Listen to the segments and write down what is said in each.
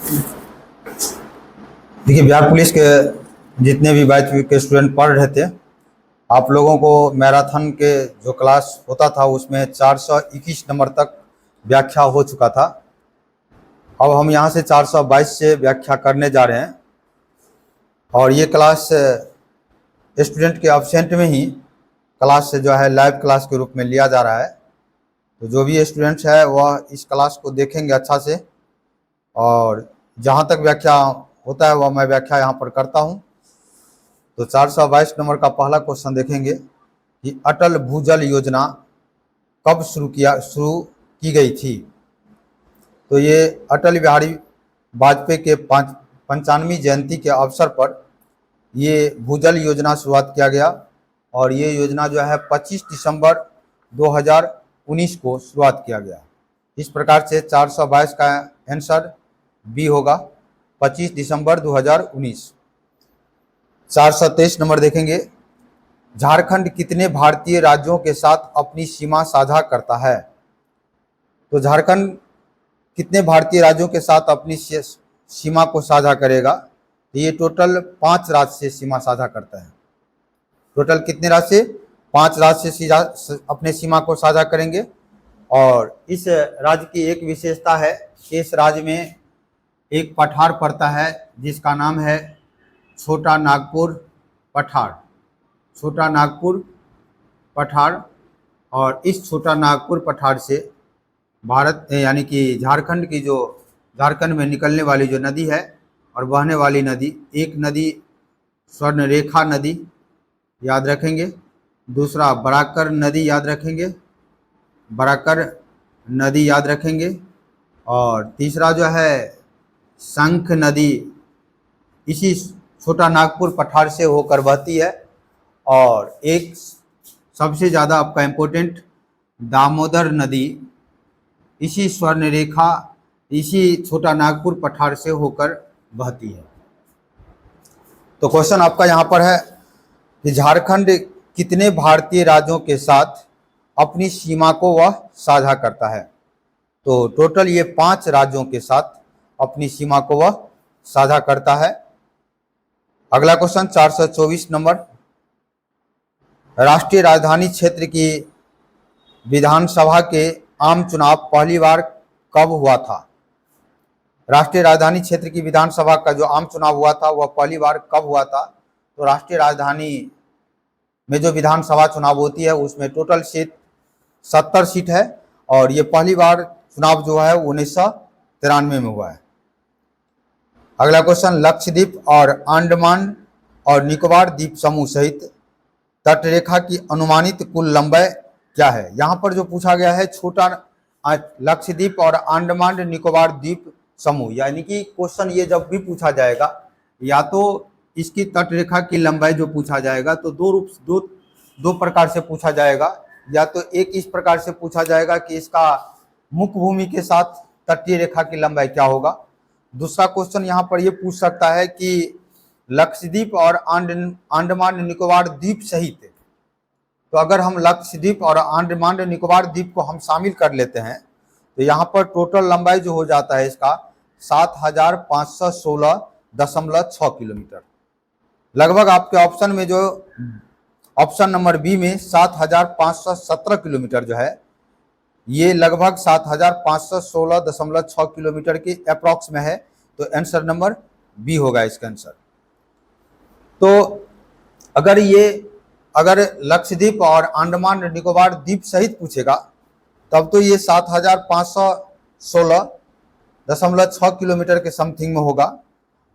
देखिए, बिहार पुलिस के जितने भी बैच के स्टूडेंट पढ़ रहे थे, आप लोगों को मैराथन के जो क्लास होता था उसमें 421 नंबर तक व्याख्या हो चुका था। अब हम यहाँ से 422 से व्याख्या करने जा रहे हैं और ये क्लास स्टूडेंट के एब्सेंट में ही क्लास से जो है लाइव क्लास के रूप में लिया जा रहा है। तो जो भी स्टूडेंट्स है वह इस क्लास को देखेंगे अच्छा से, और जहाँ तक व्याख्या होता है वह मैं व्याख्या यहाँ पर करता हूँ। तो 422 नंबर का पहला क्वेश्चन देखेंगे कि अटल भूजल योजना कब शुरू की गई थी। तो ये अटल बिहारी वाजपेयी के 95वीं जयंती के अवसर पर ये भूजल योजना शुरुआत किया गया और ये योजना जो है 25 दिसंबर 2019 को शुरुआत किया गया। इस प्रकार से 422 का आंसर बी होगा, 25 दिसंबर 2019। 423 नंबर देखेंगे, झारखंड कितने भारतीय राज्यों के साथ अपनी सीमा साझा करता है। तो झारखंड कितने भारतीय राज्यों के साथ अपनी सीमा को साझा करेगा। तो ये टोटल 5 राज्य से सीमा साझा करता है। टोटल कितने राज्य से? 5 राज्य से अपने सीमा को साझा करेंगे। और इस राज्य की एक विशेषता है कि इस राज्य में एक पठार पड़ता है जिसका नाम है छोटा नागपुर पठार। छोटा नागपुर पठार, और इस छोटा नागपुर पठार से भारत यानी कि झारखंड में निकलने वाली जो नदी है और बहने वाली नदी, एक नदी स्वर्णरेखा नदी याद रखेंगे, दूसरा बराकर नदी याद रखेंगे, बराकर नदी याद रखेंगे, और तीसरा जो है शंख नदी इसी छोटा नागपुर पठार से होकर बहती है। और एक सबसे ज़्यादा आपका इम्पोर्टेंट दामोदर नदी इसी स्वर्णरेखा इसी छोटा नागपुर पठार से होकर बहती है। तो क्वेश्चन आपका यहाँ पर है कि झारखंड कितने भारतीय राज्यों के साथ अपनी सीमा को वह साझा करता है। तो टोटल ये 5 राज्यों के साथ अपनी सीमा को वह साझा करता है। अगला क्वेश्चन 424 नंबर, राष्ट्रीय राजधानी क्षेत्र की विधानसभा के आम चुनाव पहली बार कब हुआ था। राष्ट्रीय राजधानी क्षेत्र की विधानसभा का जो आम चुनाव हुआ था वह पहली बार कब हुआ था। तो राष्ट्रीय राजधानी में जो विधानसभा चुनाव होती है उसमें टोटल सीट 70 सीट है और ये पहली बार चुनाव जो है 1993 में हुआ है। अगला क्वेश्चन, लक्षद्वीप और अंडमान और निकोबार द्वीप समूह सहित तटरेखा की अनुमानित कुल लंबाई क्या है। यहाँ पर जो पूछा गया है छोटा लक्षद्वीप और अंडमान निकोबार द्वीप समूह, यानी कि क्वेश्चन ये जब भी पूछा जाएगा या तो इसकी तटरेखा की लंबाई जो पूछा जाएगा तो दो प्रकार से पूछा जाएगा। या तो एक इस प्रकार से पूछा जाएगा कि इसका मुख्य भूमि के साथ तटीय रेखा की लंबाई क्या होगा। दूसरा क्वेश्चन यहाँ पर ये पूछ सकता है कि लक्षद्वीप और अंडमान निकोबार द्वीप सहित, तो अगर हम लक्षद्वीप और अंडमान निकोबार द्वीप को हम शामिल कर लेते हैं तो यहाँ पर टोटल लंबाई जो हो जाता है इसका 7516.6 किलोमीटर। लगभग आपके ऑप्शन में जो ऑप्शन नंबर बी में 7517 किलोमीटर जो है ये लगभग 7516.6 किलोमीटर के अप्रॉक्स में है। तो आंसर नंबर बी होगा इसका आंसर। तो अगर लक्षद्वीप और अंडमान निकोबार द्वीप सहित पूछेगा तब तो ये 7516.6 किलोमीटर के समथिंग में होगा।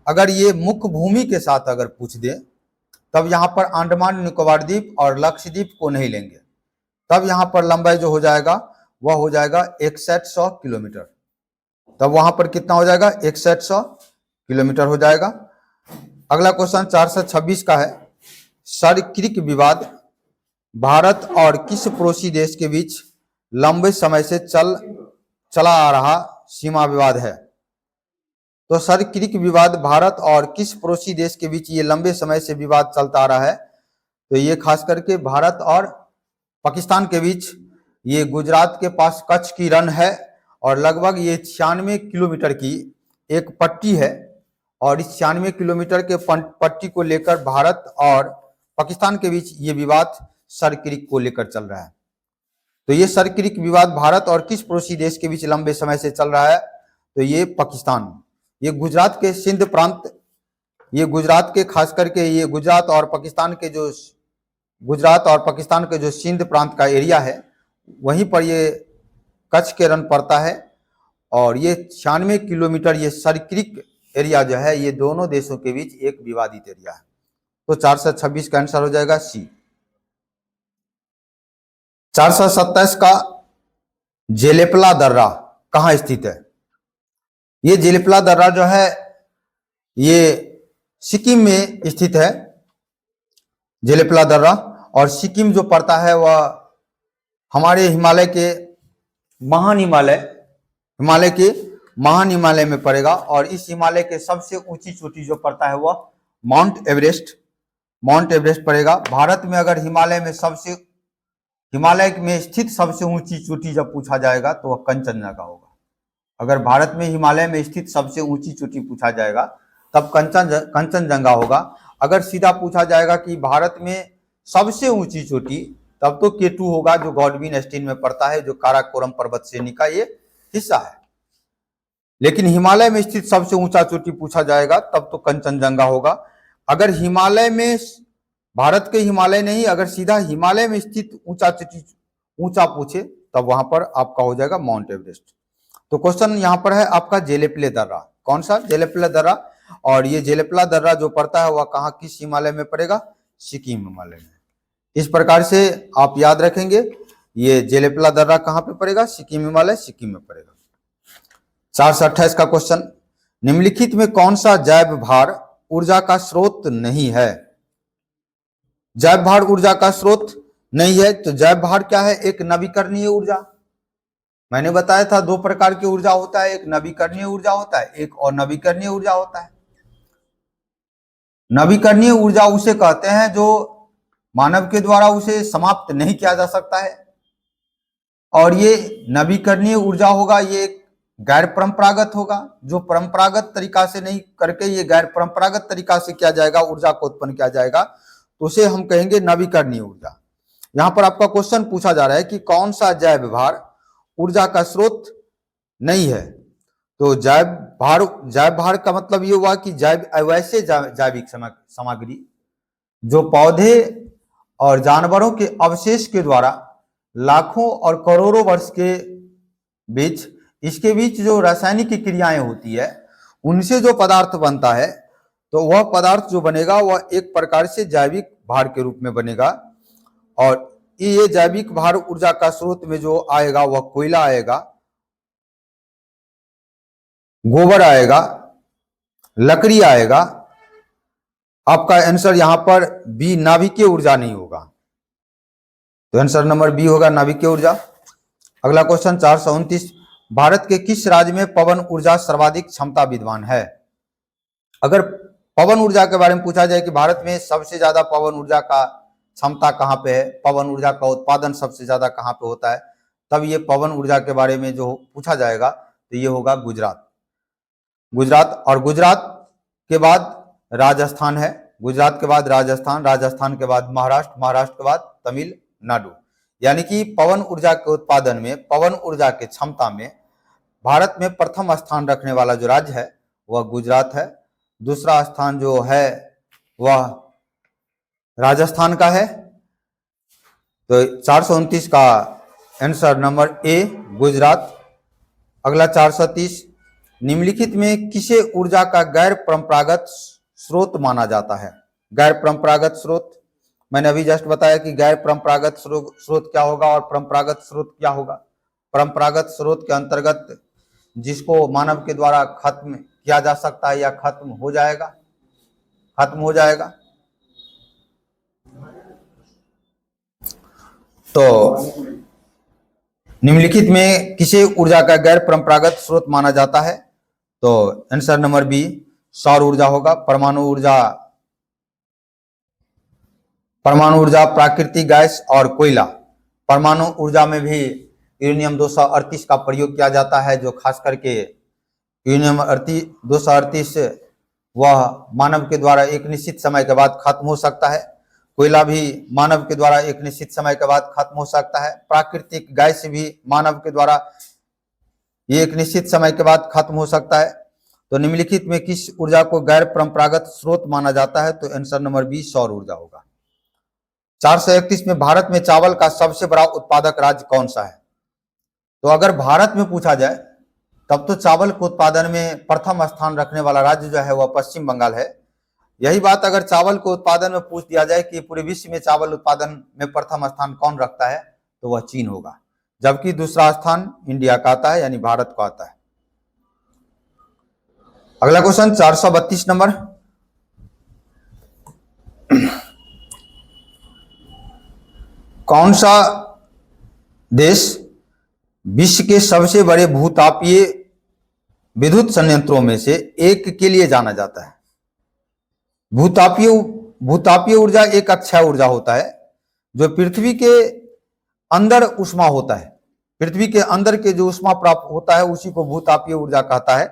अगर ये मुख्य भूमि के साथ अगर पूछ दे तब यहाँ पर अंडमान निकोबार द्वीप और लक्षद्वीप को नहीं लेंगे, तब यहाँ पर लंबाई जो हो जाएगा वह हो जाएगा 6100 किलोमीटर। तब वहां पर कितना हो जाएगा 6100 किलोमीटर हो जाएगा। अगला क्वेश्चन 426 का है, सर्किक विवाद भारत और किस पड़ोसी देश के बीच लंबे समय से चला आ रहा सीमा विवाद है। तो सर्किक विवाद भारत और किस पड़ोसी देश के बीच ये लंबे समय से विवाद चलता आ रहा है। तो ये खास करके भारत और पाकिस्तान के बीच ये गुजरात के पास कच्छ की रण है और लगभग ये 96 किलोमीटर की एक पट्टी है और इस 96 किलोमीटर के पट्टी को लेकर भारत और पाकिस्तान के बीच ये विवाद सर क्रीक को लेकर चल रहा है। तो ये सर क्रीक विवाद भारत और किस पड़ोसी देश के बीच लंबे समय से चल रहा है? तो ये पाकिस्तान, ये गुजरात के सिंध प्रांत, ये गुजरात के खास करके ये गुजरात और पाकिस्तान के जो सिंध प्रांत का एरिया है वहीं पर ये कच्छ के रन पड़ता है। और ये 96 किलोमीटर ये सर क्रीक एरिया जो है ये दोनों देशों के बीच एक विवादित एरिया है। तो 426 का आंसर हो जाएगा सी। 427 का जेलेपला दर्रा कहाँ स्थित है? ये जेलेपला दर्रा जो है ये सिक्किम में स्थित है। जेलेपला दर्रा और सिक्किम जो पड़ता है वह हमारे हिमालय के महान हिमालय में पड़ेगा। और इस हिमालय के सबसे ऊंची चोटी जो पड़ता है वह माउंट एवरेस्ट पड़ेगा। भारत में अगर हिमालय में स्थित सबसे ऊंची चोटी जब पूछा जाएगा तो वह कंचनजंगा होगा। अगर भारत में हिमालय में स्थित सबसे ऊंची चोटी पूछा जाएगा तब कंचनजंगा होगा। अगर सीधा पूछा जाएगा कि भारत में सबसे ऊंची चोटी तब तो K2 होगा जो गॉडविन एस्टीन में पड़ता है, जो काराकोरम पर्वत श्रेणी का ये हिस्सा है। लेकिन हिमालय में स्थित सबसे ऊंचा चोटी पूछा जाएगा तब तो कंचनजंगा होगा। अगर हिमालय में, भारत के हिमालय नहीं, अगर सीधा हिमालय में स्थित ऊंचा पूछे तब वहां पर आपका हो जाएगा माउंट एवरेस्ट। तो क्वेश्चन यहां पर है आपका जेलेपले दर्रा। कौन सा? जेलेपले दर्रा। और ये जेलेपला दर्रा जो पड़ता है वह कहाँ, किस हिमालय में पड़ेगा? सिक्किम हिमालय में। इस प्रकार से आप याद रखेंगे ये जेलेपला दर्रा कहाँ पे पड़ेगा? सिक्किम हिमालय, सिक्किम में पड़ेगा। 428 का क्वेश्चन, निम्नलिखित में कौन सा जैव भार ऊर्जा का स्रोत नहीं है? जैव भार ऊर्जा का स्रोत नहीं है। तो जैव भार क्या है? एक नवीकरणीय ऊर्जा। मैंने बताया था दो प्रकार की ऊर्जा होता है, एक नवीकरणीय ऊर्जा होता है, एक अनवीकरणीय ऊर्जा होता है। नवीकरणीय ऊर्जा उसे कहते हैं जो मानव के द्वारा उसे समाप्त नहीं किया जा सकता है। और ये नवीकरणीय ऊर्जा होगा, ये गैर परंपरागत होगा, जो परंपरागत तरीका से नहीं करके ये गैर परंपरागत तरीका से किया जाएगा, ऊर्जा को उत्पन्न किया जाएगा, तो उसे हम कहेंगे नवीकरणीय ऊर्जा। यहां पर आपका क्वेश्चन पूछा जा रहा है कि कौन सा जैव भार ऊर्जा का स्रोत नहीं है? तो जैव भार का मतलब ये हुआ कि वैसे जैविक सामग्री जो पौधे और जानवरों के अवशेष के द्वारा लाखों और करोड़ों वर्ष के बीच इसके बीच जो रासायनिक क्रियाएं होती है उनसे जो पदार्थ बनता है, तो वह पदार्थ जो बनेगा वह एक प्रकार से जैविक भार के रूप में बनेगा। और ये जैविक भार ऊर्जा का स्रोत में जो आएगा वह कोयला आएगा, गोबर आएगा, लकड़ी आएगा। आपका आंसर यहां पर बी, नाभिकीय ऊर्जा नहीं होगा। तो आंसर नंबर बी होगा, नाभिकीय ऊर्जा। अगला क्वेश्चन 429, भारत के किस राज्य में पवन ऊर्जा सर्वाधिक क्षमता विद्यमान है? अगर पवन ऊर्जा के बारे में पूछा जाए कि भारत में सबसे ज्यादा पवन ऊर्जा का क्षमता कहाँ पे है, पवन ऊर्जा का उत्पादन सबसे ज्यादा कहाँ पे होता है, तब ये पवन ऊर्जा के बारे में जो पूछा जाएगा तो ये होगा गुजरात। और गुजरात के बाद राजस्थान है, गुजरात के बाद राजस्थान, राजस्थान के बाद महाराष्ट्र, महाराष्ट्र के बाद तमिलनाडु। यानी कि पवन ऊर्जा के उत्पादन में, पवन ऊर्जा के क्षमता में भारत में प्रथम स्थान रखने वाला जो राज्य है वह गुजरात है। दूसरा स्थान जो है वह राजस्थान का है। तो 429 का आंसर नंबर ए, गुजरात। अगला 430, निम्नलिखित में किसे ऊर्जा का गैर परंपरागत स्रोत माना जाता है? गैर परंपरागत स्रोत, मैंने अभी जस्ट बताया कि गैर परंपरागत स्रोत क्या होगा और परंपरागत स्रोत क्या होगा। परंपरागत स्रोत के अंतर्गत जिसको मानव के द्वारा खत्म किया जा सकता है या खत्म हो जाएगा। तो निम्नलिखित में किसे ऊर्जा का गैर परंपरागत स्रोत माना जाता है? तो आंसर नंबर बी, सौर ऊर्जा होगा। परमाणु ऊर्जा, प्राकृतिक गैस और कोयला। परमाणु ऊर्जा में भी यूरेनियम 238 का प्रयोग किया जाता है, जो खास करके यूरेनियम 238 वह मानव के द्वारा एक निश्चित समय के बाद खत्म हो सकता है। कोयला भी मानव के द्वारा एक निश्चित समय के बाद खत्म हो सकता है। प्राकृतिक गैस भी मानव के द्वारा ये एक निश्चित समय के बाद खत्म हो सकता है। तो निम्नलिखित में किस ऊर्जा को गैर परंपरागत स्रोत माना जाता है? तो आंसर नंबर बी सौर ऊर्जा होगा। 431 में भारत में चावल का सबसे बड़ा उत्पादक राज्य कौन सा है? तो अगर भारत में पूछा जाए तब तो चावल के उत्पादन में प्रथम स्थान रखने वाला राज्य जो है वह पश्चिम बंगाल है। यही बात अगर चावल के उत्पादन में पूछ दिया जाए कि पूरे विश्व में चावल उत्पादन में प्रथम स्थान कौन रखता है, तो वह चीन होगा, जबकि दूसरा स्थान इंडिया का आता है, यानी भारत को आता है। अगला क्वेश्चन 432 नंबर, कौन सा देश विश्व के सबसे बड़े भूतापीय विद्युत संयंत्रों में से एक के लिए जाना जाता है? भूतापीय ऊर्जा एक अक्षय ऊर्जा होता है जो पृथ्वी के अंदर ऊष्मा होता है। पृथ्वी के अंदर के जो ऊष्मा प्राप्त होता है उसी को भूतापीय ऊर्जा कहता है।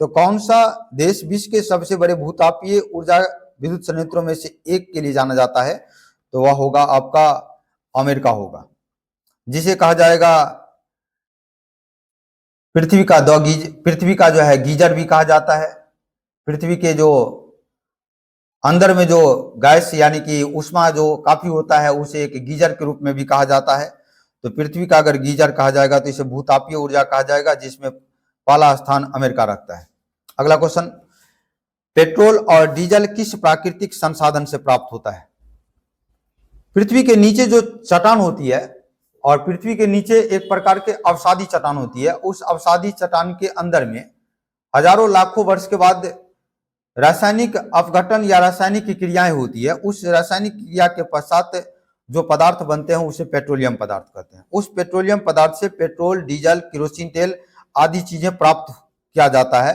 तो कौन सा देश विश्व के सबसे बड़े भूतापीय ऊर्जा विद्युत संयंत्रों में से एक के लिए जाना जाता है? तो वह होगा आपका अमेरिका होगा, जिसे कहा जाएगा पृथ्वी का जो है गीजर भी कहा जाता है। पृथ्वी के जो अंदर में जो गैस यानी कि ऊष्मा जो काफी होता है उसे एक गीजर के रूप में भी कहा जाता है। तो पृथ्वी का अगर गीजर कहा जाएगा तो इसे भूतापीय ऊर्जा कहा जाएगा, जिसमें पहला स्थान अमेरिका रखता है। अगला क्वेश्चन, पेट्रोल और डीजल किस प्राकृतिक संसाधन से प्राप्त होता है? पृथ्वी के नीचे जो चट्टान होती है और पृथ्वी के नीचे एक प्रकार के अवसादी चट्टान होती है, उस अवसादी चट्टान के अंदर में हजारों लाखों वर्ष के बाद रासायनिक अपघटन या रासायनिक क्रियाएं होती है। उस रासायनिक क्रिया के पश्चात जो पदार्थ बनते हैं उसे पेट्रोलियम पदार्थ कहते हैं। उस पेट्रोलियम पदार्थ से पेट्रोल, डीजल, केरोसिन तेल आदि चीजें प्राप्त किया जाता है।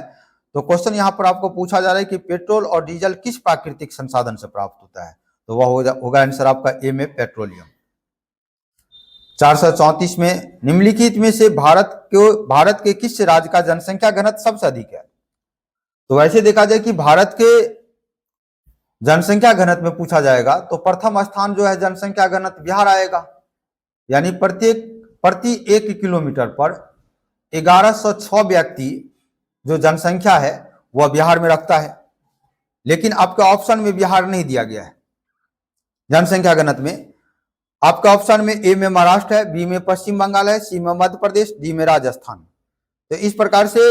तो क्वेश्चन यहाँ पर आपको पूछा जा रहा है कि पेट्रोल और डीजल किस प्राकृतिक संसाधन से प्राप्त होता है? तो वह होगा आंसर आपका ए में पेट्रोलियम। 434 में निम्नलिखित में से भारत के किस राज्य का जनसंख्या घनत्व सबसे अधिक है? तो वैसे देखा जाए कि भारत के जनसंख्या घनत्व में पूछा जाएगा तो प्रथम स्थान जो है जनसंख्या घनत्व बिहार आएगा, यानी प्रति 1 किलोमीटर पर 1106 व्यक्ति जो जनसंख्या है वह बिहार में रखता है। लेकिन आपके ऑप्शन में बिहार नहीं दिया गया है जनसंख्या घनत्व में। आपका ऑप्शन में ए में महाराष्ट्र है, बी में पश्चिम बंगाल है, सी में मध्य प्रदेश, डी में राजस्थान। तो इस प्रकार से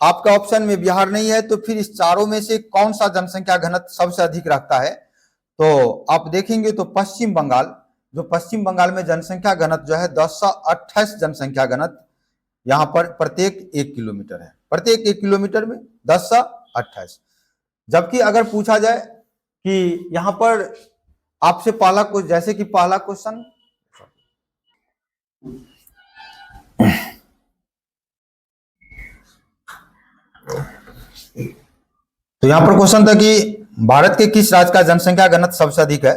आपका ऑप्शन में बिहार नहीं है, तो फिर इस चारों में से कौन सा जनसंख्या घनत्व सबसे अधिक रखता है? तो आप देखेंगे तो पश्चिम बंगाल में जनसंख्या घनत्व जो है 1028 जनसंख्या घनत्व यहाँ पर प्रत्येक 1 किलोमीटर है, प्रत्येक 1 किलोमीटर में 1028। जबकि अगर पूछा जाए कि यहाँ पर आपसे पहला क्वेश्चन तो यहाँ पर क्वेश्चन था कि भारत के किस राज्य का जनसंख्या घनत्व सबसे अधिक है?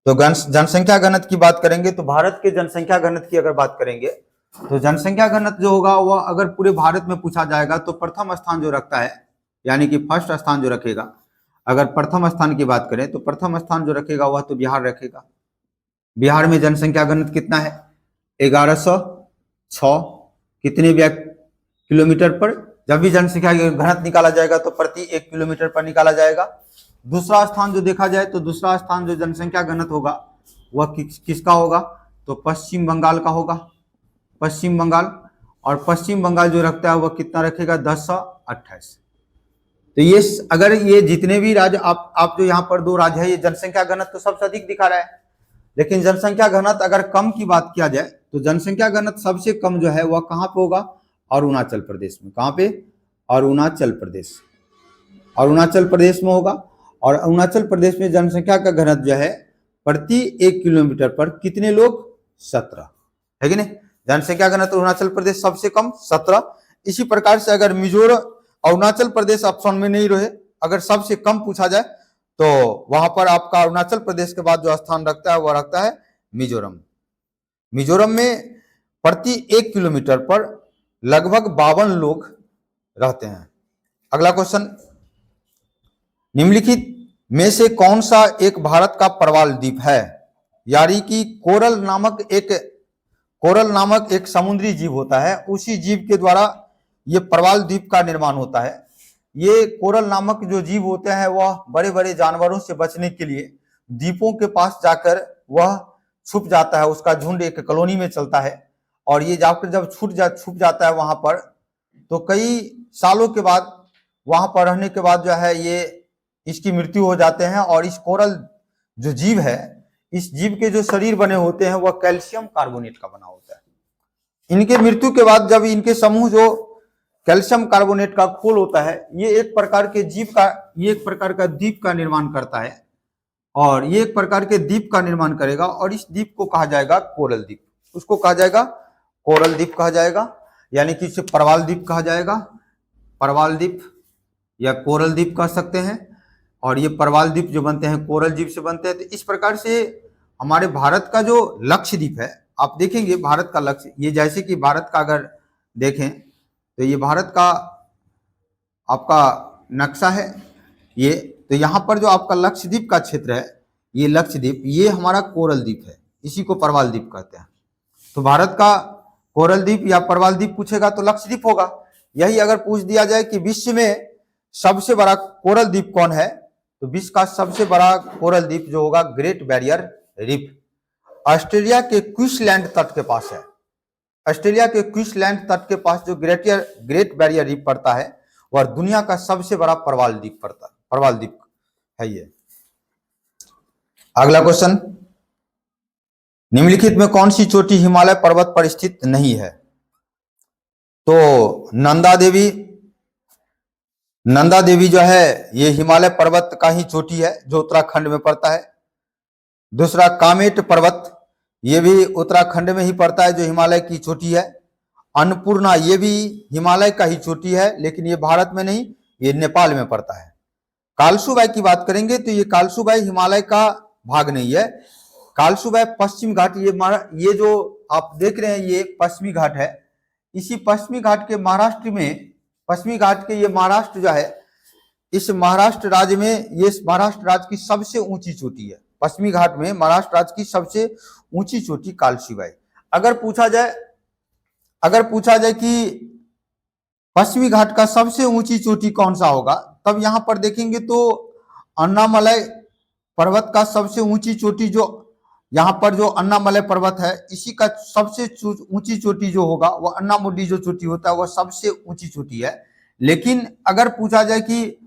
तो जनसंख्या घनत्व की बात करेंगे तो भारत के जनसंख्या घनत्व की अगर बात करेंगे तो जनसंख्या घनत्व जो होगा वह अगर पूरे भारत में पूछा जाएगा तो प्रथम स्थान जो रखता है, यानी कि फर्स्ट स्थान जो रखेगा, अगर प्रथम स्थान की बात करें तो प्रथम स्थान जो रखेगा वह तो बिहार रखेगा। बिहार में जनसंख्या घनत्व कितना है? 1106 कितने किलोमीटर पर? जब भी जनसंख्या घनत्व निकाला जाएगा तो प्रति 1 किलोमीटर पर निकाला जाएगा। दूसरा स्थान जो देखा जाए तो दूसरा स्थान जो जनसंख्या घनत्व होगा वह किसका होगा? तो पश्चिम बंगाल का होगा, पश्चिम बंगाल। और पश्चिम बंगाल जो रखता है वह कितना रखेगा? 1028। तो ये अगर ये जितने भी राज्य आप जो यहाँ पर 2 राज्य है ये जनसंख्या घनत्व तो सबसे अधिक दिखा रहा है, लेकिन जनसंख्या घनत्व अगर कम की बात किया जाए तो जनसंख्या घनत्व सबसे कम जो है वह कहाँ पे होगा? अरुणाचल प्रदेश में। कहाँ पे? अरुणाचल प्रदेश, अरुणाचल प्रदेश में होगा। और अरुणाचल प्रदेश में जनसंख्या का घनत्व जो है प्रति 1 किलोमीटर पर कितने लोग? 17 है कि नहीं? जनसंख्या घनत्व अरुणाचल प्रदेश सबसे कम 17। इसी प्रकार से अगर मिजोरम, अरुणाचल प्रदेश ऑप्शन में नहीं रहे, अगर सबसे कम पूछा जाए तो वहां पर आपका अरुणाचल प्रदेश के बाद जो स्थान रखता है वह रखता है मिजोरम। मिजोरम में प्रति 1 किलोमीटर पर लगभग 52 लोग रहते हैं। अगला क्वेश्चन, निम्नलिखित में से कौन सा एक भारत का प्रवाल द्वीप है? यानी कि कोरल नामक एक समुद्री जीव होता है, उसी जीव के द्वारा ये प्रवाल द्वीप का निर्माण होता है। ये कोरल नामक जो जीव होते हैं वह बड़े बड़े जानवरों से बचने के लिए द्वीपों के पास जाकर वह छुप जाता है, उसका झुंड एक कॉलोनी में चलता है, और ये जाकर जब छुप जाता है वहां पर, तो कई सालों के बाद वहां पर रहने के बाद जो है ये इसकी मृत्यु हो जाते हैं। और इस कोरल जो जीव है, इस जीव के जो शरीर बने होते हैं वह कैल्शियम कार्बोनेट का बना होता है। इनके मृत्यु के बाद जब इनके समूह जो कैल्शियम कार्बोनेट का खोल होता है, ये एक प्रकार का द्वीप का निर्माण करता है, और ये एक प्रकार के द्वीप का निर्माण करेगा, और इस द्वीप को कहा जाएगा कोरल द्वीप। उसको कहा जाएगा कोरल द्वीप कहा जाएगा, यानी कि इसे प्रवाल द्वीप कहा जाएगा। प्रवाल द्वीप या कोरल द्वीप कह सकते हैं। और ये प्रवाल द्वीप जो बनते हैं कोरल द्वीप से बनते हैं। तो इस प्रकार से हमारे भारत का जो लक्षद्वीप है, आप देखेंगे भारत का लक्ष्य, ये जैसे कि भारत का अगर देखें तो ये भारत का आपका नक्शा है ये, तो यहाँ पर जो आपका लक्षद्वीप का क्षेत्र है, ये लक्षद्वीप, ये हमारा कोरल द्वीप है, इसी को प्रवाल द्वीप कहते हैं। तो भारत का कोरल द्वीप या प्रवाल द्वीप पूछेगा तो लक्षद्वीप होगा। यही अगर पूछ दिया जाए कि विश्व में सबसे बड़ा कोरल द्वीप कौन है, तो विश्व का सबसे बड़ा कोरल द्वीप जो होगा ग्रेट बैरियर रीफ, ऑस्ट्रेलिया के क्वींसलैंड तट के पास है। ऑस्ट्रेलिया के क्वींसलैंड तट के पास जो ग्रेट बैरियर रीफ पड़ता है, वह दुनिया का सबसे बड़ा प्रवाल द्वीप है ये। अगला क्वेश्चन, निम्नलिखित में कौन सी चोटी हिमालय पर्वत पर स्थित नहीं है? तो नंदा देवी जो है ये हिमालय पर्वत का ही चोटी है जो उत्तराखंड में पड़ता है। दूसरा कामेट पर्वत, ये भी उत्तराखंड में ही पड़ता है जो हिमालय की चोटी है। अन्नपूर्णा, ये भी हिमालय का ही चोटी है, लेकिन ये भारत में नहीं, ये नेपाल में पड़ता है। कालसूबाई की बात करेंगे तो ये कालसूबाई हिमालय का भाग नहीं है। कालसूबाई पश्चिम घाट, ये जो आप देख रहे हैं ये पश्चिमी घाट है। इसी पश्चिमी घाट के ये महाराष्ट्र जो है, इस महाराष्ट्र राज्य में, ये महाराष्ट्र राज्य की सबसे ऊंची चोटी है। पश्चिमी घाट में महाराष्ट्र राज्य की सबसे ऊंची चोटी कालसूबाई। अगर पूछा जाए कि पश्चिमी घाट का सबसे ऊंची चोटी कौन सा होगा, तब यहां पर देखेंगे तो अन्नामलई पर्वत का सबसे ऊंची चोटी, जो यहाँ पर जो अन्नामलई पर्वत है, इसी का सबसे ऊंची चोटी जो होगा वह अन्नामुडी जो चोटी होता है वह सबसे ऊंची चोटी है। लेकिन अगर पूछा जाए कि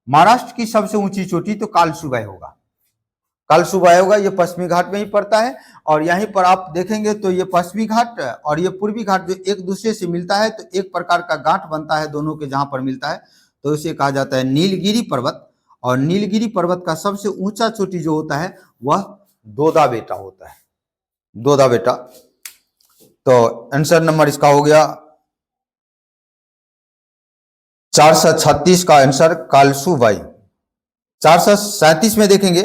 महाराष्ट्र की सबसे ऊंची चोटी, तो कालसूबाई होगा। ये पश्चिमी घाट में ही पड़ता है। और यहीं पर आप देखेंगे तो ये पश्चिमी घाट और ये पूर्वी घाट जो एक दूसरे से मिलता है, तो एक प्रकार का गांठ बनता है दोनों के, जहां पर मिलता है तो इसे कहा जाता है नीलगिरी पर्वत। और नीलगिरी पर्वत का सबसे ऊंचा चोटी जो होता है वह दोदा बेटा होता है, दोदा बेटा। तो आंसर नंबर इसका हो गया 436 का आंसर कालसूबाई। 437 में देखेंगे,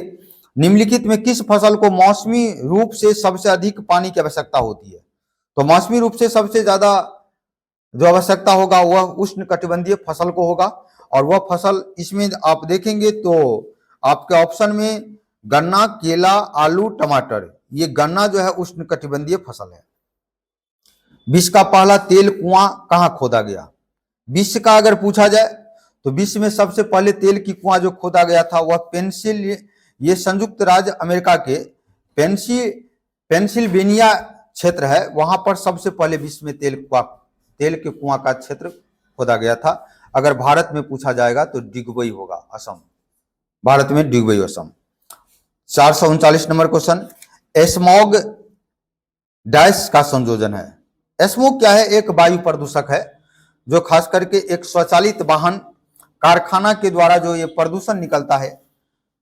निम्नलिखित में किस फसल को मौसमी रूप से सबसे अधिक पानी की आवश्यकता होती है? तो मौसमी रूप से सबसे ज्यादा जो आवश्यकता होगा वह उष्णकटिबंधीय फसल को होगा। और वह फसल, इसमें आप देखेंगे तो आपके ऑप्शन में गन्ना, केला, आलू, टमाटर, ये गन्ना जो है उष्णकटिबंधीय फसल है। विश्व का पहला तेल कुआं कहां खोदा गया? विश्व का अगर पूछा जाए तो विश्व में सबसे पहले तेल की कुआं जो खोदा गया था वह ये संयुक्त राज्य अमेरिका के पेंसिल्वेनिया क्षेत्र है, वहां पर सबसे पहले विश्व में तेल के कुआं का क्षेत्र खोदा गया था। अगर भारत में पूछा जाएगा तो डिगबई होगा, असम। भारत में डिगबई, असम। 439 नंबर क्वेश्चन, एस्मॉग डैश का संयोजन है। एस्मॉग क्या है? एक वायु प्रदूषक है जो खास करके एक स्वचालित वाहन कारखाना के द्वारा जो ये प्रदूषण निकलता है,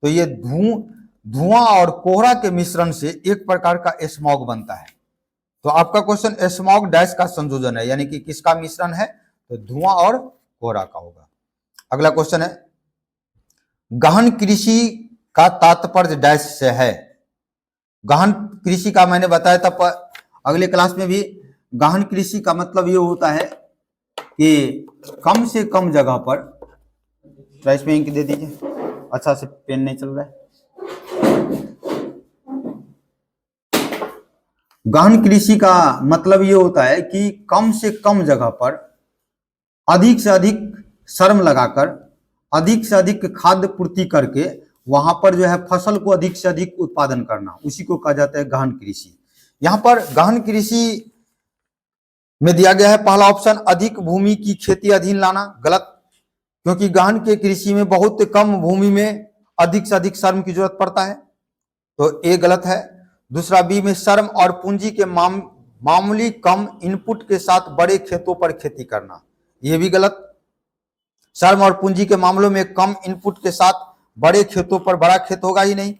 तो ये धुआं और कोहरा के मिश्रण से एक प्रकार का एस्मॉग बनता है। तो आपका क्वेश्चन एस्मॉग डैश का संयोजन है, यानी कि किसका मिश्रण है? तो धुआं और कोहरा का होगा। अगला क्वेश्चन है, गहन कृषि का तात्पर्य डैश से है। गहन कृषि का मैंने बताया था अगले क्लास में भी। गहन कृषि का मतलब ये होता है कि कम से कम जगह पर, तो इसमें इंक दे दीजिए, अच्छा से पेन नहीं चल रहा है। गहन कृषि का मतलब ये होता है कि कम से कम जगह पर अधिक से अधिक श्रम लगाकर, अधिक से अधिक खाद्य पूर्ति करके वहां पर जो है फसल को अधिक से अधिक उत्पादन करना, उसी को कहा जाता है गहन कृषि। यहाँ पर गहन कृषि में दिया गया है पहला ऑप्शन, अधिक भूमि की खेती अधीन लाना, गलत, क्योंकि गहन के कृषि में बहुत कम भूमि में अधिक से अधिक श्रम की जरूरत पड़ता है, तो ए गलत है। दूसरा बी में श्रम और पूंजी के मामूली कम इनपुट के साथ बड़े खेतों पर खेती करना, यह भी गलत। श्रम और पूंजी के मामलों में कम इनपुट के साथ बड़े खेतों पर, बड़ा खेत होगा ही नहीं।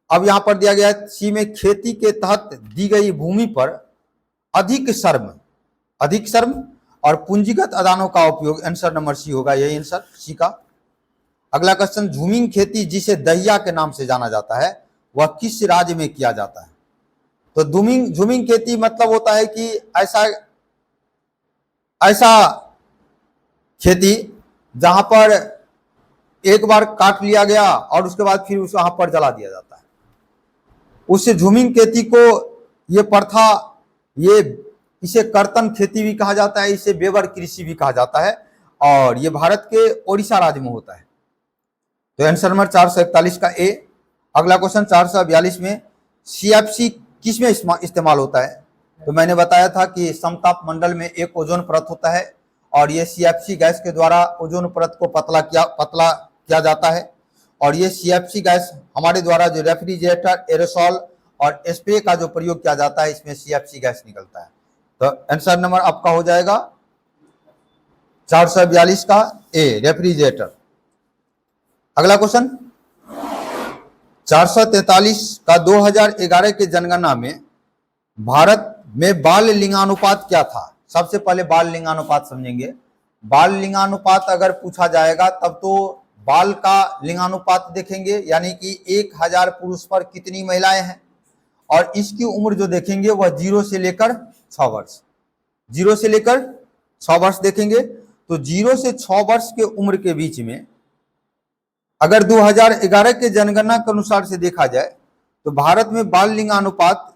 अब यहां पर दिया गया है सी में, खेती के तहत दी गई भूमि पर अधिक श्रम और पूंजीगत आदानों का उपयोग, आंसर नंबर सी होगा, यही आंसर सी का। अगला क्वेश्चन, झूमिंग खेती जिसे दहिया के नाम से जाना जाता है वह किस राज्य में किया जाता है? तो झूमिंग खेती मतलब होता है कि ऐसा खेती जहां पर एक बार काट लिया गया और उसके बाद फिर उस वहां पर जला दिया जाता है, उससे झूमिंग खेती को, ये प्रथा, इसे कर्तन खेती भी कहा जाता है, इसे बेवर कृषि भी कहा जाता है, और ये भारत के ओडिशा राज्य में होता है। तो आंसर नंबर 441 का ए। अगला क्वेश्चन 442 में, सीएफसी किस में इस्तेमाल होता है? तो मैंने बताया था कि समताप मंडल में एक ओजोन परत होता है और ये सीएफसी गैस के द्वारा ओजोन परत को पतला किया जाता है, और ये सीएफसी गैस हमारे द्वारा जो रेफ्रिजरेटर, एरोसॉल और स्प्रे का जो प्रयोग किया जाता है, इसमें सीएफसी गैस निकलता है। तो आंसर नंबर आपका हो जाएगा 442 का ए, रेफ्रिजरेटर। अगला क्वेश्चन 443 का, 2011 के जनगणना में भारत में बाल लिंगानुपात क्या था? सबसे पहले बाल लिंगानुपात समझेंगे। बाल लिंगानुपात अगर पूछा जाएगा तब तो बाल का लिंगानुपात देखेंगे, यानी कि 1000 पुरुष पर कितनी महिलाएं हैं, और इसकी उम्र जो देखेंगे वह 0 से लेकर 6 वर्ष, 0 से लेकर 6 वर्ष देखेंगे। तो 0 से 6 वर्ष के उम्र के बीच में अगर 2011 के जनगणना के अनुसार से देखा जाए तो भारत में बाल लिंगानुपात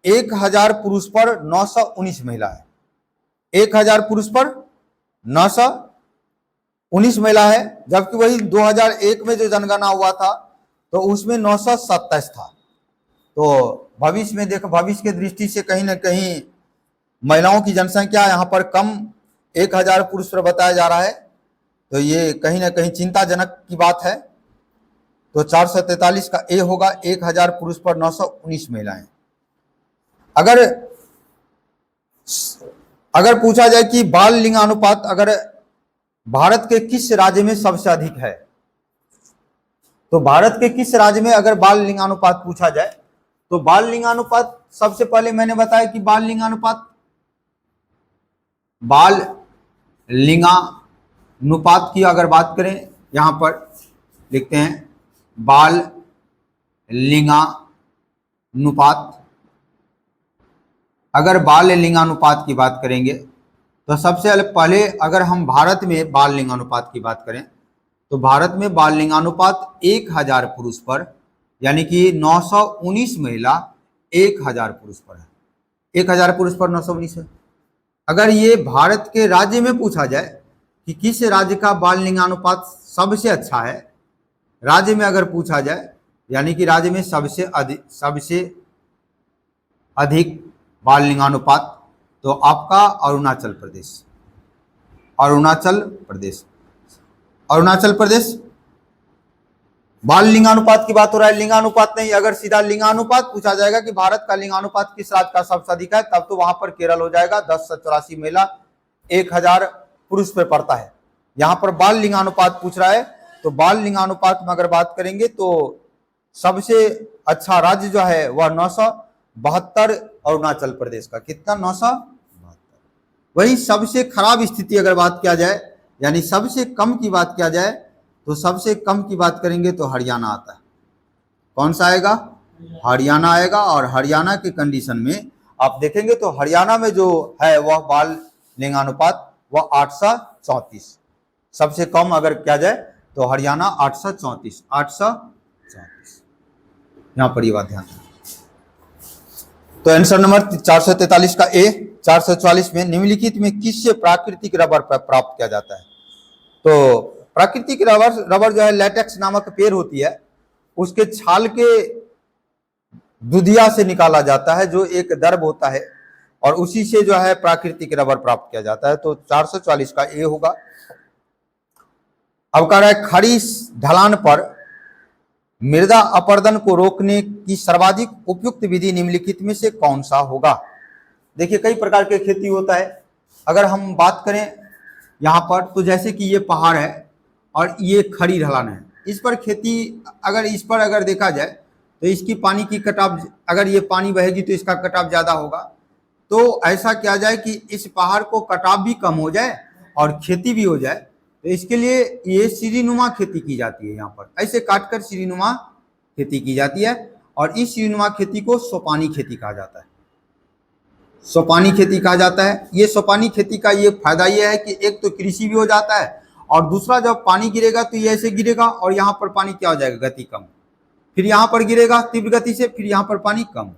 1000 पुरुष पर 919 महिला है, 1000 पुरुष पर 919 महिला है, जबकि वही 2001 में जो जनगणना हुआ था तो उसमें 927 था। तो भविष्य में देखो, भविष्य के दृष्टि से कहीं ना कहीं महिलाओं की जनसंख्या यहाँ पर कम 1000 पुरुष पर बताया जा रहा है, तो ये कहीं ना कहीं चिंताजनक की बात है। तो 443 का ए होगा, 1000 पुरुष पर 919 महिलाएं। अगर पूछा जाए कि बाल लिंगानुपात अगर भारत के किस राज्य में सबसे अधिक है, तो भारत के किस राज्य में अगर बाल लिंगानुपात पूछा जाए तो बाल लिंगानुपात, सबसे पहले मैंने बताया कि बाल लिंगानुपात की अगर बात करें, यहां पर लिखते हैं बाल लिंगानुपात। अगर बाल लिंगानुपात की बात करेंगे तो सबसे पहले अगर हम भारत में बाल लिंगानुपात की बात करें तो भारत में बाल लिंगानुपात 1000 पुरुष पर, यानी कि 919 महिला 1000 पुरुष पर है, 1000 पुरुष पर 919 है। अगर ये भारत के राज्य में पूछा जाए कि किस राज्य का बाल लिंगानुपात सबसे अच्छा है, राज्य में अगर पूछा जाए, यानी कि राज्य में सबसे अधिक बाल लिंगानुपात, तो आपका अरुणाचल प्रदेश बाल लिंगानुपात की बात हो रहा है, लिंगानुपात नहीं। अगर सीधा लिंगानुपात पूछा जाएगा कि भारत का लिंगानुपात किस राज्य का सबसे अधिक है, तब तो वहां पर केरल हो जाएगा, 1084 महिला 1000 पुरुष पे पड़ता है। यहां पर बाल लिंगानुपात पूछ रहा है, तो बाल लिंगानुपात में अगर बात करेंगे तो सबसे अच्छा राज्य जो है वह 972 अरुणाचल प्रदेश का, कितना, 972। वही सबसे खराब स्थिति अगर बात किया जाए, यानी सबसे कम की बात किया जाए, तो सबसे कम की बात करेंगे तो हरियाणा आता है। कौन सा आएगा? हरियाणा आएगा। और हरियाणा के कंडीशन में आप देखेंगे तो हरियाणा में जो है वह बाल लिंगानुपात वह 834। सबसे कम अगर किया जाए तो हरियाणा 834, 834। यहां पर ये बात ध्यान रखें। तो आंसर नंबर 443 का ए। 444 में निम्नलिखित में किससे प्राकृतिक रबर प्राप्त किया जाता है? तो प्राकृतिक रबर जो है लैटेक्स नामक पेड़ होती है, उसके छाल के दुधिया से निकाला जाता है, जो एक दर्भ होता है, और उसी से जो है प्राकृतिक रबर प्राप्त किया जाता है। तो 444 का ए होगा। अब कह रहा है खड़ी ढलान पर मृदा अपरदन को रोकने की सर्वाधिक उपयुक्त विधि निम्नलिखित में से कौन सा होगा? देखिए कई प्रकार के खेती होता है। अगर हम बात करें यहाँ पर, तो जैसे कि ये पहाड़ है और ये खड़ी ढलान है, इस पर खेती अगर देखा जाए तो इसकी पानी की कटाव, अगर ये पानी बहेगी तो इसका कटाव ज्यादा होगा। तो ऐसा किया जाए कि इस पहाड़ को कटाव भी कम हो जाए और खेती भी हो जाए। तो इसके लिए ये सीढ़ीनुमा खेती की जाती है। यहाँ पर ऐसे काटकर सीढ़ीनुमा खेती की जाती है, और इस सीढ़ीनुमा खेती को सोपानी खेती कहा जाता है। सोपानी खेती कहा जाता है। ये सोपानी खेती का ये फायदा ये है कि एक तो कृषि भी हो जाता है, और दूसरा जब पानी गिरेगा तो ये ऐसे गिरेगा और यहाँ पर पानी क्या हो जाएगा, गति कम, फिर यहाँ पर गिरेगा तीव्र गति से, फिर यहाँ पर पानी कम,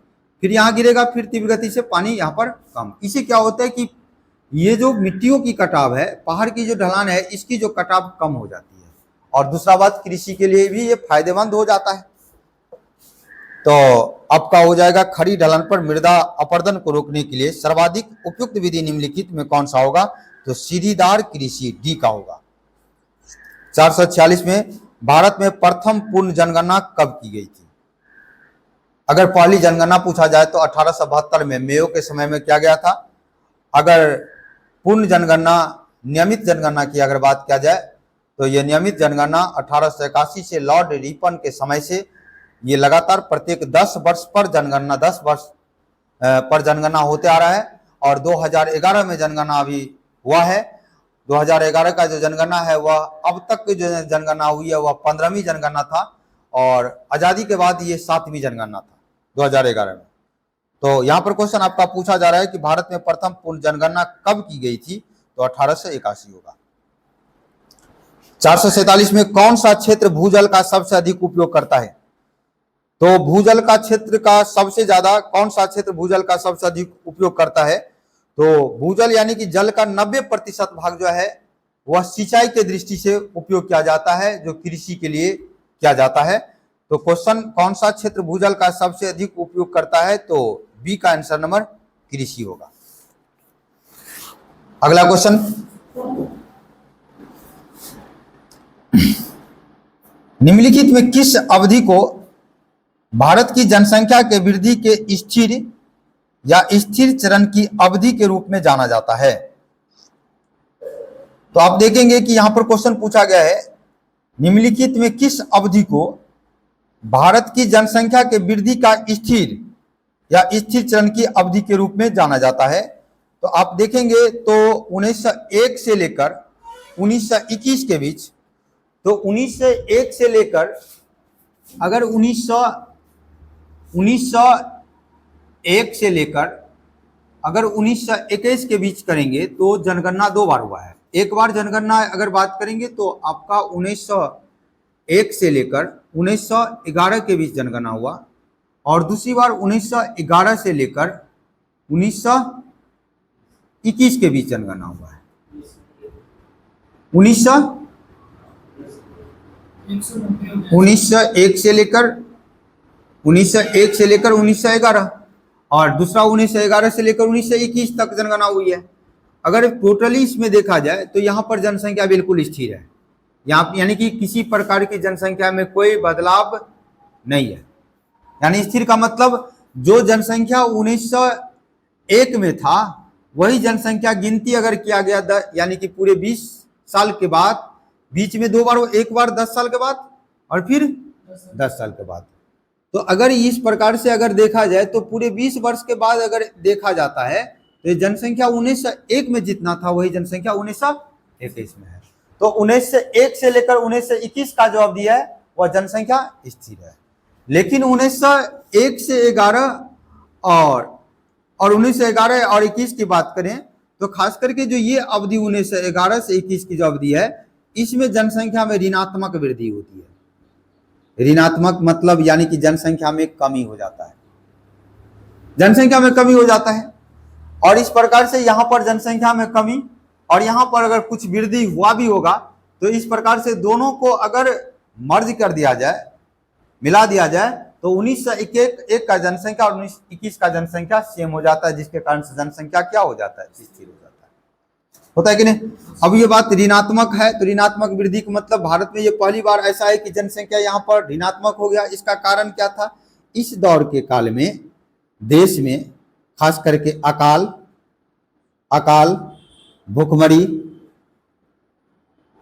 फिर यहाँ गिरेगा फिर तीव्र गति से पानी यहाँ पर कम। इससे क्या होता है कि ये जो मिट्टियों की कटाव है, पहाड़ की जो ढलान है, इसकी जो कटाव कम हो जाती है, और दूसरा बात कृषि के लिए भी ये फायदेमंद हो जाता है। तो आपका हो जाएगा खड़ी ढलान पर मृदा अपरदन को रोकने के लिए सर्वाधिक उपयुक्त विधि निम्नलिखित में कौन सा होगा? तो सीढ़ीदार कृषि, डी का होगा। 446 में भारत में प्रथम पूर्ण जनगणना कब की गई थी? अगर पहली जनगणना पूछा जाए तो 1872 में मेयो के समय में किया गया था। अगर पूर्ण जनगणना, नियमित जनगणना की अगर बात किया जाए तो यह नियमित जनगणना 1881 से लॉर्ड रिपन के समय से ये लगातार प्रत्येक 10 वर्ष पर जनगणना, 10 वर्ष पर जनगणना होते आ रहा है, और 2011 में जनगणना अभी हुआ है। 2011 का जो जनगणना है वह अब तक जो जनगणना हुई है वह 15वीं जनगणना था, और आजादी के बाद ये 7वीं जनगणना था 2011 में। तो यहाँ पर क्वेश्चन आपका पूछा जा रहा है कि भारत में प्रथम पूर्ण जनगणना कब की गई थी? तो 1881 होगा। 447 में कौन सा क्षेत्र भूजल का सबसे अधिक उपयोग करता है? तो भूजल का क्षेत्र का सबसे ज्यादा कौन सा क्षेत्र भूजल का सबसे अधिक उपयोग करता है? तो भूजल यानी कि जल का 90% भाग जो है वह सिंचाई के दृष्टि से उपयोग किया जाता है, जो कृषि के लिए किया जाता है। तो क्वेश्चन कौन सा क्षेत्र भूजल का सबसे अधिक उपयोग करता है? तो बी का आंसर नंबर कृषि होगा। अगला क्वेश्चन, निम्नलिखित में किस अवधि को भारत की जनसंख्या के वृद्धि के स्थिर या स्थिर चरण की अवधि के रूप में जाना जाता है? तो आप देखेंगे कि यहां पर क्वेश्चन पूछा गया है निम्नलिखित में किस अवधि को भारत की जनसंख्या के वृद्धि का स्थिर या स्थिर चरण की अवधि के रूप में जाना जाता है। तो आप देखेंगे तो 1901 से लेकर 1921 के बीच, तो 1901 से लेकर अगर 1901 से लेकर अगर 1921 के बीच करेंगे तो जनगणना 2 बार हुआ है। एक बार जनगणना अगर बात करेंगे तो आपका 1901 से लेकर 1911 के बीच जनगणना हुआ, और दूसरी बार 1911 से लेकर 1921 के बीच जनगणना हुआ है। 1901 से लेकर 1911, और दूसरा 1911 से लेकर 1921 तक जनगणना हुई है। अगर टोटली इसमें देखा जाए तो यहाँ पर जनसंख्या बिल्कुल स्थिर है, यहाँ यानी कि किसी प्रकार की जनसंख्या में कोई बदलाव नहीं है। यानी स्थिर का मतलब जो जनसंख्या 1901 में था वही जनसंख्या गिनती अगर किया गया यानी कि पूरे 20 साल के बाद, बीच में 2 बार, एक बार 10 साल के बाद और फिर 10 साल के बाद। तो अगर इस प्रकार से अगर देखा जाए तो पूरे 20 वर्ष के बाद अगर देखा जाता है तो जनसंख्या 1901 में जितना था वही जनसंख्या 1921 में है। तो 1901 से लेकर 1921 का जो अवधि है वह जनसंख्या स्थिर है। लेकिन 1901 से 11 और 1911 और 21 की बात करें तो खास करके जो ये अवधि 1911 से 21 की जो अवधि है, इसमें जनसंख्या में ऋणात्मक वृद्धि होती है। ऋणात्मक मतलब यानी कि जनसंख्या में कमी हो जाता है, जनसंख्या में कमी हो जाता है। और इस प्रकार से यहाँ पर जनसंख्या में कमी और यहाँ पर अगर कुछ वृद्धि हुआ भी होगा, तो इस प्रकार से दोनों को अगर मर्ज कर दिया जाए, मिला दिया जाए, तो 1901 का जनसंख्या और 1921 का जनसंख्या सेम हो जाता है, जिसके कारण से जनसंख्या क्या हो जाता है, स्थिर हो जाता है। होता है कि नहीं? अब ये बात ऋणात्मक है, तो ऋणात्मक वृद्धि का मतलब भारत में ये पहली बार ऐसा है कि जनसंख्या यहाँ पर ऋणात्मक हो गया। इसका कारण क्या था? इस दौर के काल में देश में खास करके अकाल,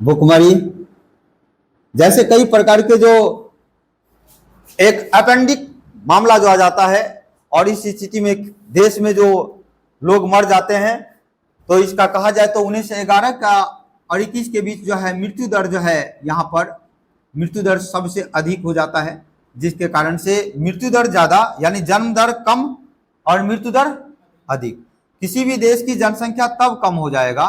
भूखमरी जैसे कई प्रकार के जो एक अपेंडिक मामला जो आ जाता है, और इस स्थिति में देश में जो लोग मर जाते हैं, तो इसका कहा जाए तो 1911 का और 21 के बीच जो है मृत्यु दर जो है, यहाँ पर मृत्यु दर सबसे अधिक हो जाता है, जिसके कारण से मृत्यु दर ज्यादा यानी जन्म दर कम और मृत्यु दर अधिक। किसी भी देश की जनसंख्या तब कम हो जाएगा,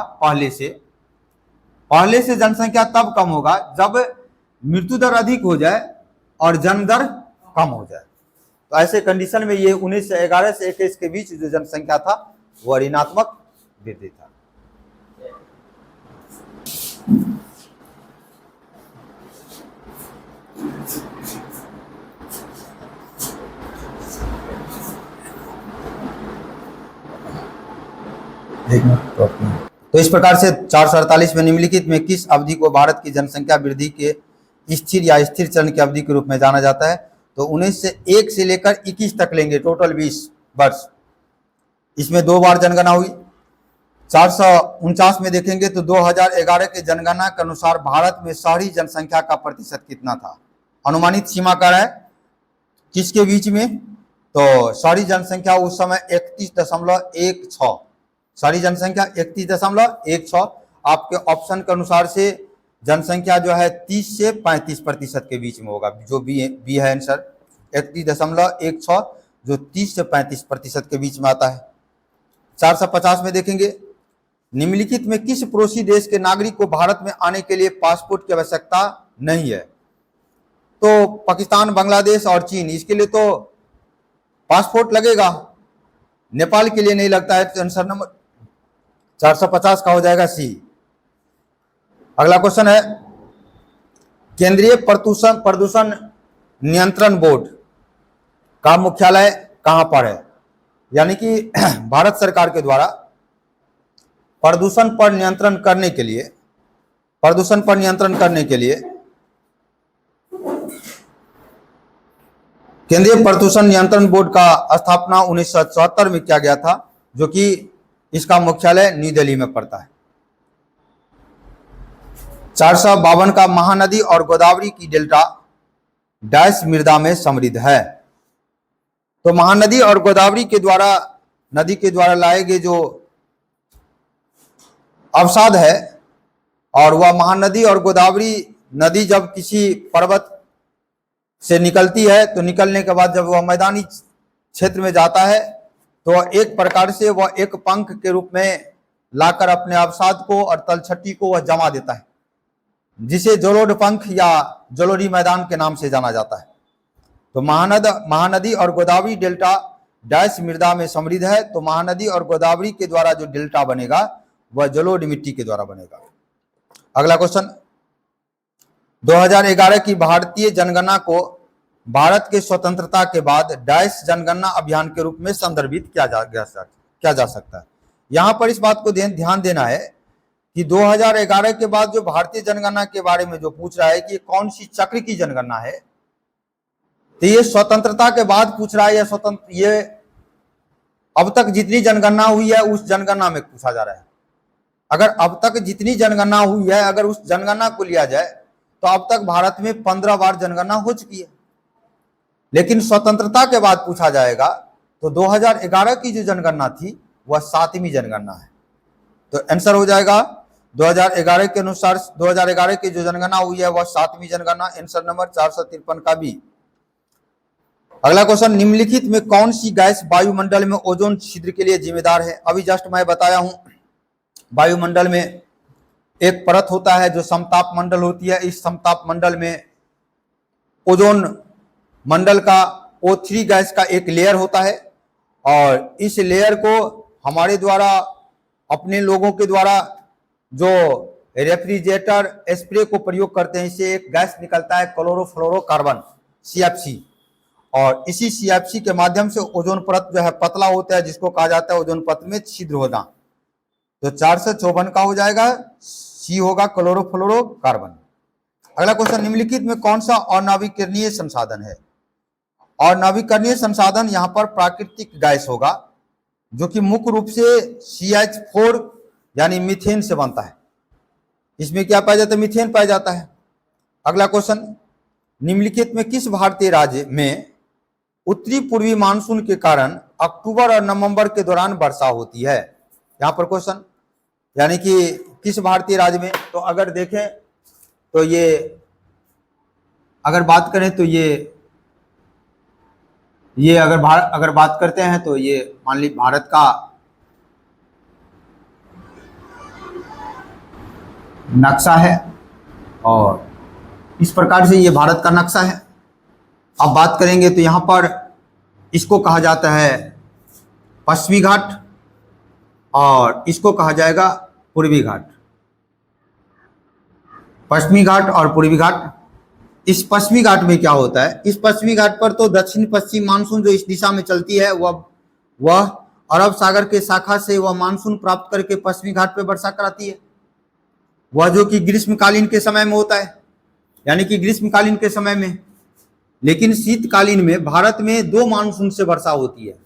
पहले से जनसंख्या तब कम होगा जब मृत्यु दर अधिक हो जाए और जन्म दर कम हो जाए। तो ऐसे कंडीशन में ये 1911 से 21 के बीच जो जनसंख्या था वह ऋणात्मक वृद्धि था। तो इस प्रकार से 448 में निम्नलिखित में किस अवधि को भारत की जनसंख्या वृद्धि के स्थिर या स्थिर चरण की अवधि के रूप में जाना जाता है? तो 1901 से लेकर 21 तक लेंगे, टोटल 20 वर्ष। इसमें 2 बार जनगणना हुई। 449 में देखेंगे तो 2011 के जनगणना के अनुसार भारत में शहरी जनसंख्या का प्रतिशत कितना था? अनुमानित सीमा का है किसके बीच में? तो शहरी जनसंख्या उस समय 31.16, शहरी जनसंख्या 31.16। आपके ऑप्शन के अनुसार से जनसंख्या जो है 30 से 35% के बीच में होगा, जो बी है आंसर 31.16, जो 30 से 35% के बीच में आता है। 450 में देखेंगे निम्नलिखित में किस पड़ोसी देश के नागरिक को भारत में आने के लिए पासपोर्ट की आवश्यकता नहीं है? तो पाकिस्तान, बांग्लादेश और चीन, इसके लिए तो पासपोर्ट लगेगा, नेपाल के लिए नहीं लगता है। तो आंसर नंबर 450 का हो जाएगा सी। अगला क्वेश्चन है केंद्रीय प्रदूषण नियंत्रण बोर्ड का मुख्यालय कहां पर है? यानी कि भारत सरकार के द्वारा प्रदूषण पर नियंत्रण करने के लिए केंद्रीय प्रदूषण नियंत्रण बोर्ड का स्थापना 1974 में किया गया था, जो कि इसका मुख्यालय न्यू दिल्ली में पड़ता है। 452 का महानदी और गोदावरी की डेल्टा डैश मृदा में समृद्ध है। तो महानदी और गोदावरी के द्वारा नदी के द्वारा लाए गए जो अवसाद है, और वह महानदी और गोदावरी नदी जब किसी पर्वत से निकलती है, तो निकलने के बाद जब वह मैदानी क्षेत्र में जाता है, तो एक प्रकार से वह एक पंख के रूप में लाकर अपने अवसाद को और तलछटी को वह जमा देता है, जिसे जलोढ़ पंख या जलोढ़ी मैदान के नाम से जाना जाता है। तो महानदी और गोदावरी डेल्टा डैश मृदा में समृद्ध है। तो महानदी और गोदावरी के द्वारा जो डेल्टा बनेगा वह जलोढ़ मिट्टी के द्वारा बनेगा। अगला क्वेश्चन, 2011 की भारतीय जनगणना को भारत के स्वतंत्रता के बाद डैश जनगणना अभियान के रूप में संदर्भित किया जा सकता है। यहां पर इस बात को ध्यान देना है कि 2011 के बाद जो भारतीय जनगणना के बारे में जो पूछ रहा है कि कौन सी चक्र की जनगणना है, तो ये स्वतंत्रता के बाद पूछ रहा है या ये अब तक जितनी जनगणना हुई है उस जनगणना में पूछा जा रहा है। अगर अब तक जितनी जनगणना हुई है अगर उस जनगणना को लिया जाए तो अब तक भारत में 15 बार जनगणना हो चुकी है, लेकिन स्वतंत्रता के बाद पूछा जाएगा तो 2011 की जो जनगणना थी वह 7वीं जनगणना है। तो आंसर हो जाएगा 2011 के अनुसार 2011 की जो जनगणना हुई है वह 7वीं जनगणना, आंसर नंबर 453 का बी। अगला क्वेश्चन, निम्नलिखित में कौन सी गैस वायुमंडल में ओजोन छिद्र के लिए जिम्मेदार है? अभी जस्ट मैं बताया हूं वायुमंडल में एक परत होता है जो समताप मंडल होती है। इस समताप मंडल में ओजोन मंडल का O3 गैस का एक लेयर होता है और इस लेयर को हमारे द्वारा, अपने लोगों के द्वारा जो रेफ्रिजरेटर स्प्रे को प्रयोग करते हैं, इससे एक गैस निकलता है क्लोरोफ्लोरोकार्बन CFC, और इसी CFC के माध्यम से ओजोन परत जो है पतला होता है, जिसको कहा जाता है ओजोन परत में छिद्र होना। तो 454 का हो जाएगा, C होगा क्लोरोफ्लोरोकार्बन। अगला क्वेश्चन, निम्नलिखित में कौन सा अनवीकरणीय संसाधन है? और नवीकरणीय संसाधन यहाँ पर प्राकृतिक गैस होगा, जो कि मुख्य रूप से CH4 यानी मीथेन से बनता है। इसमें क्या पाया जाता है? मीथेन पाया जाता है। अगला क्वेश्चन, निम्नलिखित में किस भारतीय राज्य में उत्तरी पूर्वी मानसून के कारण अक्टूबर और नवंबर के दौरान वर्षा होती है? यहाँ पर क्वेश्चन, यानी कि किस भारतीय राज्य में, तो अगर देखें तो ये, अगर बात करें तो ये अगर बात करते हैं तो ये मान ली भारत का नक्शा है और इस प्रकार से ये भारत का नक्शा है। अब बात करेंगे तो यहाँ पर इसको कहा जाता है पश्चिमी घाट और इसको कहा जाएगा पूर्वी घाट। पश्चिमी घाट और पूर्वी घाट। इस पश्चिमी घाट में क्या होता है? इस पश्चिमी घाट पर तो दक्षिण पश्चिम मानसून जो इस दिशा में चलती है वह अरब सागर के शाखा से वह मानसून प्राप्त करके पश्चिमी घाट पर वर्षा कराती है, वह जो कि ग्रीष्मकालीन के समय में होता है, यानी कि ग्रीष्मकालीन के समय में। लेकिन शीतकालीन में भारत में 2 मानसून से वर्षा होती है।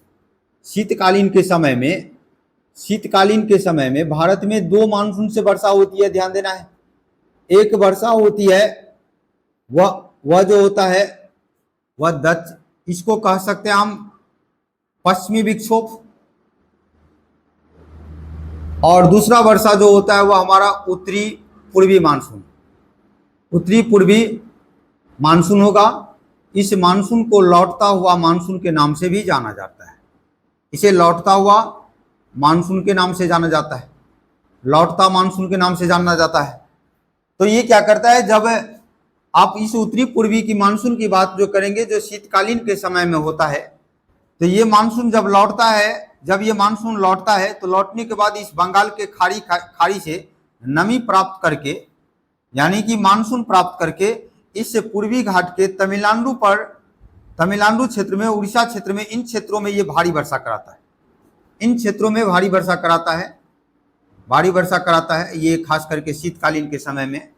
शीतकालीन के समय में भारत में 2 मानसून से वर्षा होती है, ध्यान देना है। एक वर्षा होती है वह जो होता है वह इसको कह सकते हैं हम पश्चिमी विक्षोभ, और दूसरा वर्षा जो होता है वह हमारा उत्तरी पूर्वी मानसून होगा। इस मानसून को लौटता हुआ मानसून के नाम से भी जाना जाता है। इसे लौटता हुआ मानसून के नाम से जाना जाता है, लौटता मानसून के नाम से जाना जाता है। तो ये क्या करता है, जब आप इस उत्तरी पूर्वी की मानसून की बात जो करेंगे जो शीतकालीन के समय में होता है, तो ये मानसून जब ये मानसून लौटता है तो लौटने के बाद इस बंगाल के खाड़ी से नमी प्राप्त करके, यानी कि मानसून प्राप्त करके इस पूर्वी घाट के तमिलनाडु क्षेत्र में, उड़ीसा क्षेत्र में, इन क्षेत्रों में ये भारी वर्षा कराता है। इन क्षेत्रों में भारी वर्षा कराता है ये खास करके शीतकालीन के समय में।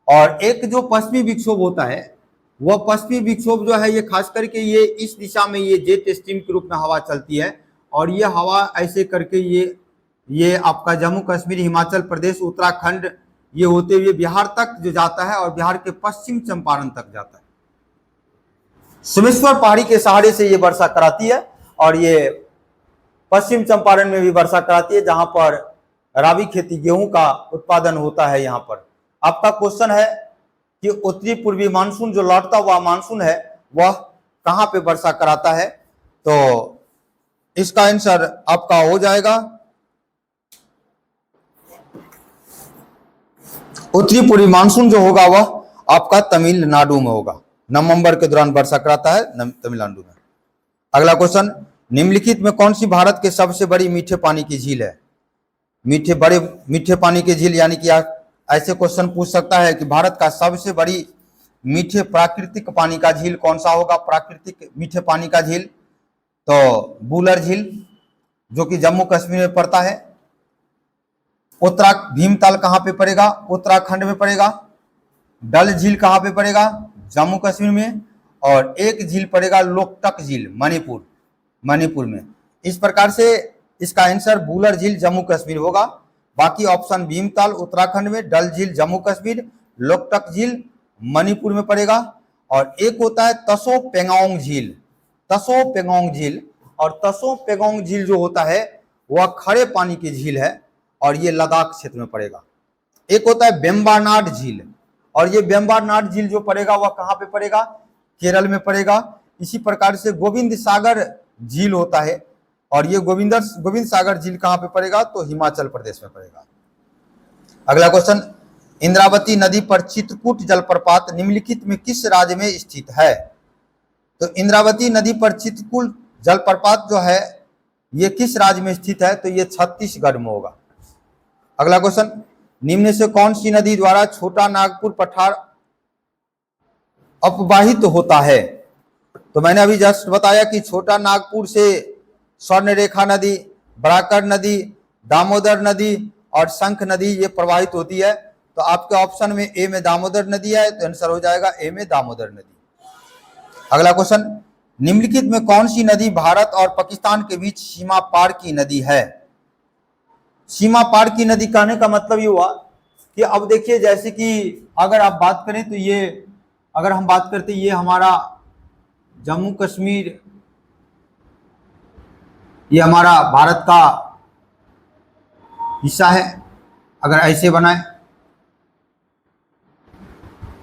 और एक जो पश्चिमी विक्षोभ होता है, वह पश्चिमी विक्षोभ जो है ये खास करके ये इस दिशा में ये जेट स्ट्रीम के रूप में हवा चलती है, और ये हवा ऐसे करके ये आपका जम्मू कश्मीर, हिमाचल प्रदेश, उत्तराखंड, ये होते हुए बिहार तक जो जाता है और बिहार के पश्चिम चंपारण तक जाता है। सोमेश्वर पहाड़ी के सहारे से ये वर्षा कराती है और ये पश्चिम चंपारण में भी वर्षा कराती है, जहां पर राबी खेती गेहूं का उत्पादन होता है। यहाँ पर आपका क्वेश्चन है कि उत्तरी पूर्वी मानसून जो लौटता हुआ मानसून है वह कहां पे वर्षा कराता है? तो इसका आंसर आपका हो जाएगा उत्तरी पूर्वी मानसून जो होगा वह आपका तमिलनाडु में होगा। नवंबर के दौरान वर्षा कराता है तमिलनाडु में। अगला क्वेश्चन, निम्नलिखित में कौन सी भारत के सबसे बड़ी मीठे पानी की झील है? मीठे पानी की झील, यानी कि ऐसे क्वेश्चन पूछ सकता है कि भारत का सबसे बड़ी मीठे प्राकृतिक पानी का झील कौन सा होगा? प्राकृतिक मीठे पानी का झील तो बूलर झील, जो कि जम्मू कश्मीर में पड़ता है। भीमताल कहाँ पे पड़ेगा? उत्तराखंड में पड़ेगा। डल झील कहाँ पे पड़ेगा? जम्मू कश्मीर में। और एक झील पड़ेगा लोकटक झील, मणिपुर में। इस प्रकार से इसका आंसर बूलर झील जम्मू कश्मीर होगा। बाकी ऑप्शन भीमताल उत्तराखंड में, डल झील जम्मू कश्मीर, लोकटक झील मणिपुर में पड़ेगा। और एक होता है तसो पेंगोंग झील, और तसो पेंगोंग झील जो होता है वह खड़े पानी की झील है और ये लद्दाख क्षेत्र में पड़ेगा। एक होता है वेम्बनाड झील, और ये वेम्बनाड झील जो पड़ेगा वह कहाँ पे पड़ेगा? केरल में पड़ेगा। इसी प्रकार से गोविंद सागर झील होता है, और ये गोविंद सागर झील कहाँ पे पड़ेगा? तो हिमाचल प्रदेश में पड़ेगा। अगला क्वेश्चन, इंद्रावती नदी पर चित्रकूट जलप्रपात निम्नलिखित में किस राज्य में स्थित है? तो इंद्रावती नदी पर चित्रकूट जलप्रपात जो है ये किस राज्य में स्थित है? तो ये छत्तीसगढ़ में होगा। अगला क्वेश्चन, निम्न से कौन सी नदी द्वारा छोटा नागपुर पठार अपवाहित होता है? तो मैंने अभी जस्ट बताया कि छोटा नागपुर से स्वर्णरेखा नदी, बराकर नदी, दामोदर नदी और शंख नदी ये प्रवाहित होती है। तो आपके ऑप्शन में ए में दामोदर नदी है, तो आंसर हो जाएगा ए में दामोदर नदी। अगला क्वेश्चन, निम्नलिखित में कौन सी नदी भारत और पाकिस्तान के बीच सीमा पार की नदी है? सीमा पार की नदी कहने का मतलब ये हुआ कि अब देखिए, जैसे कि अगर आप बात करें तो ये, अगर हम बात करते ये हमारा जम्मू कश्मीर, ये हमारा भारत का हिस्सा है, अगर ऐसे बनाए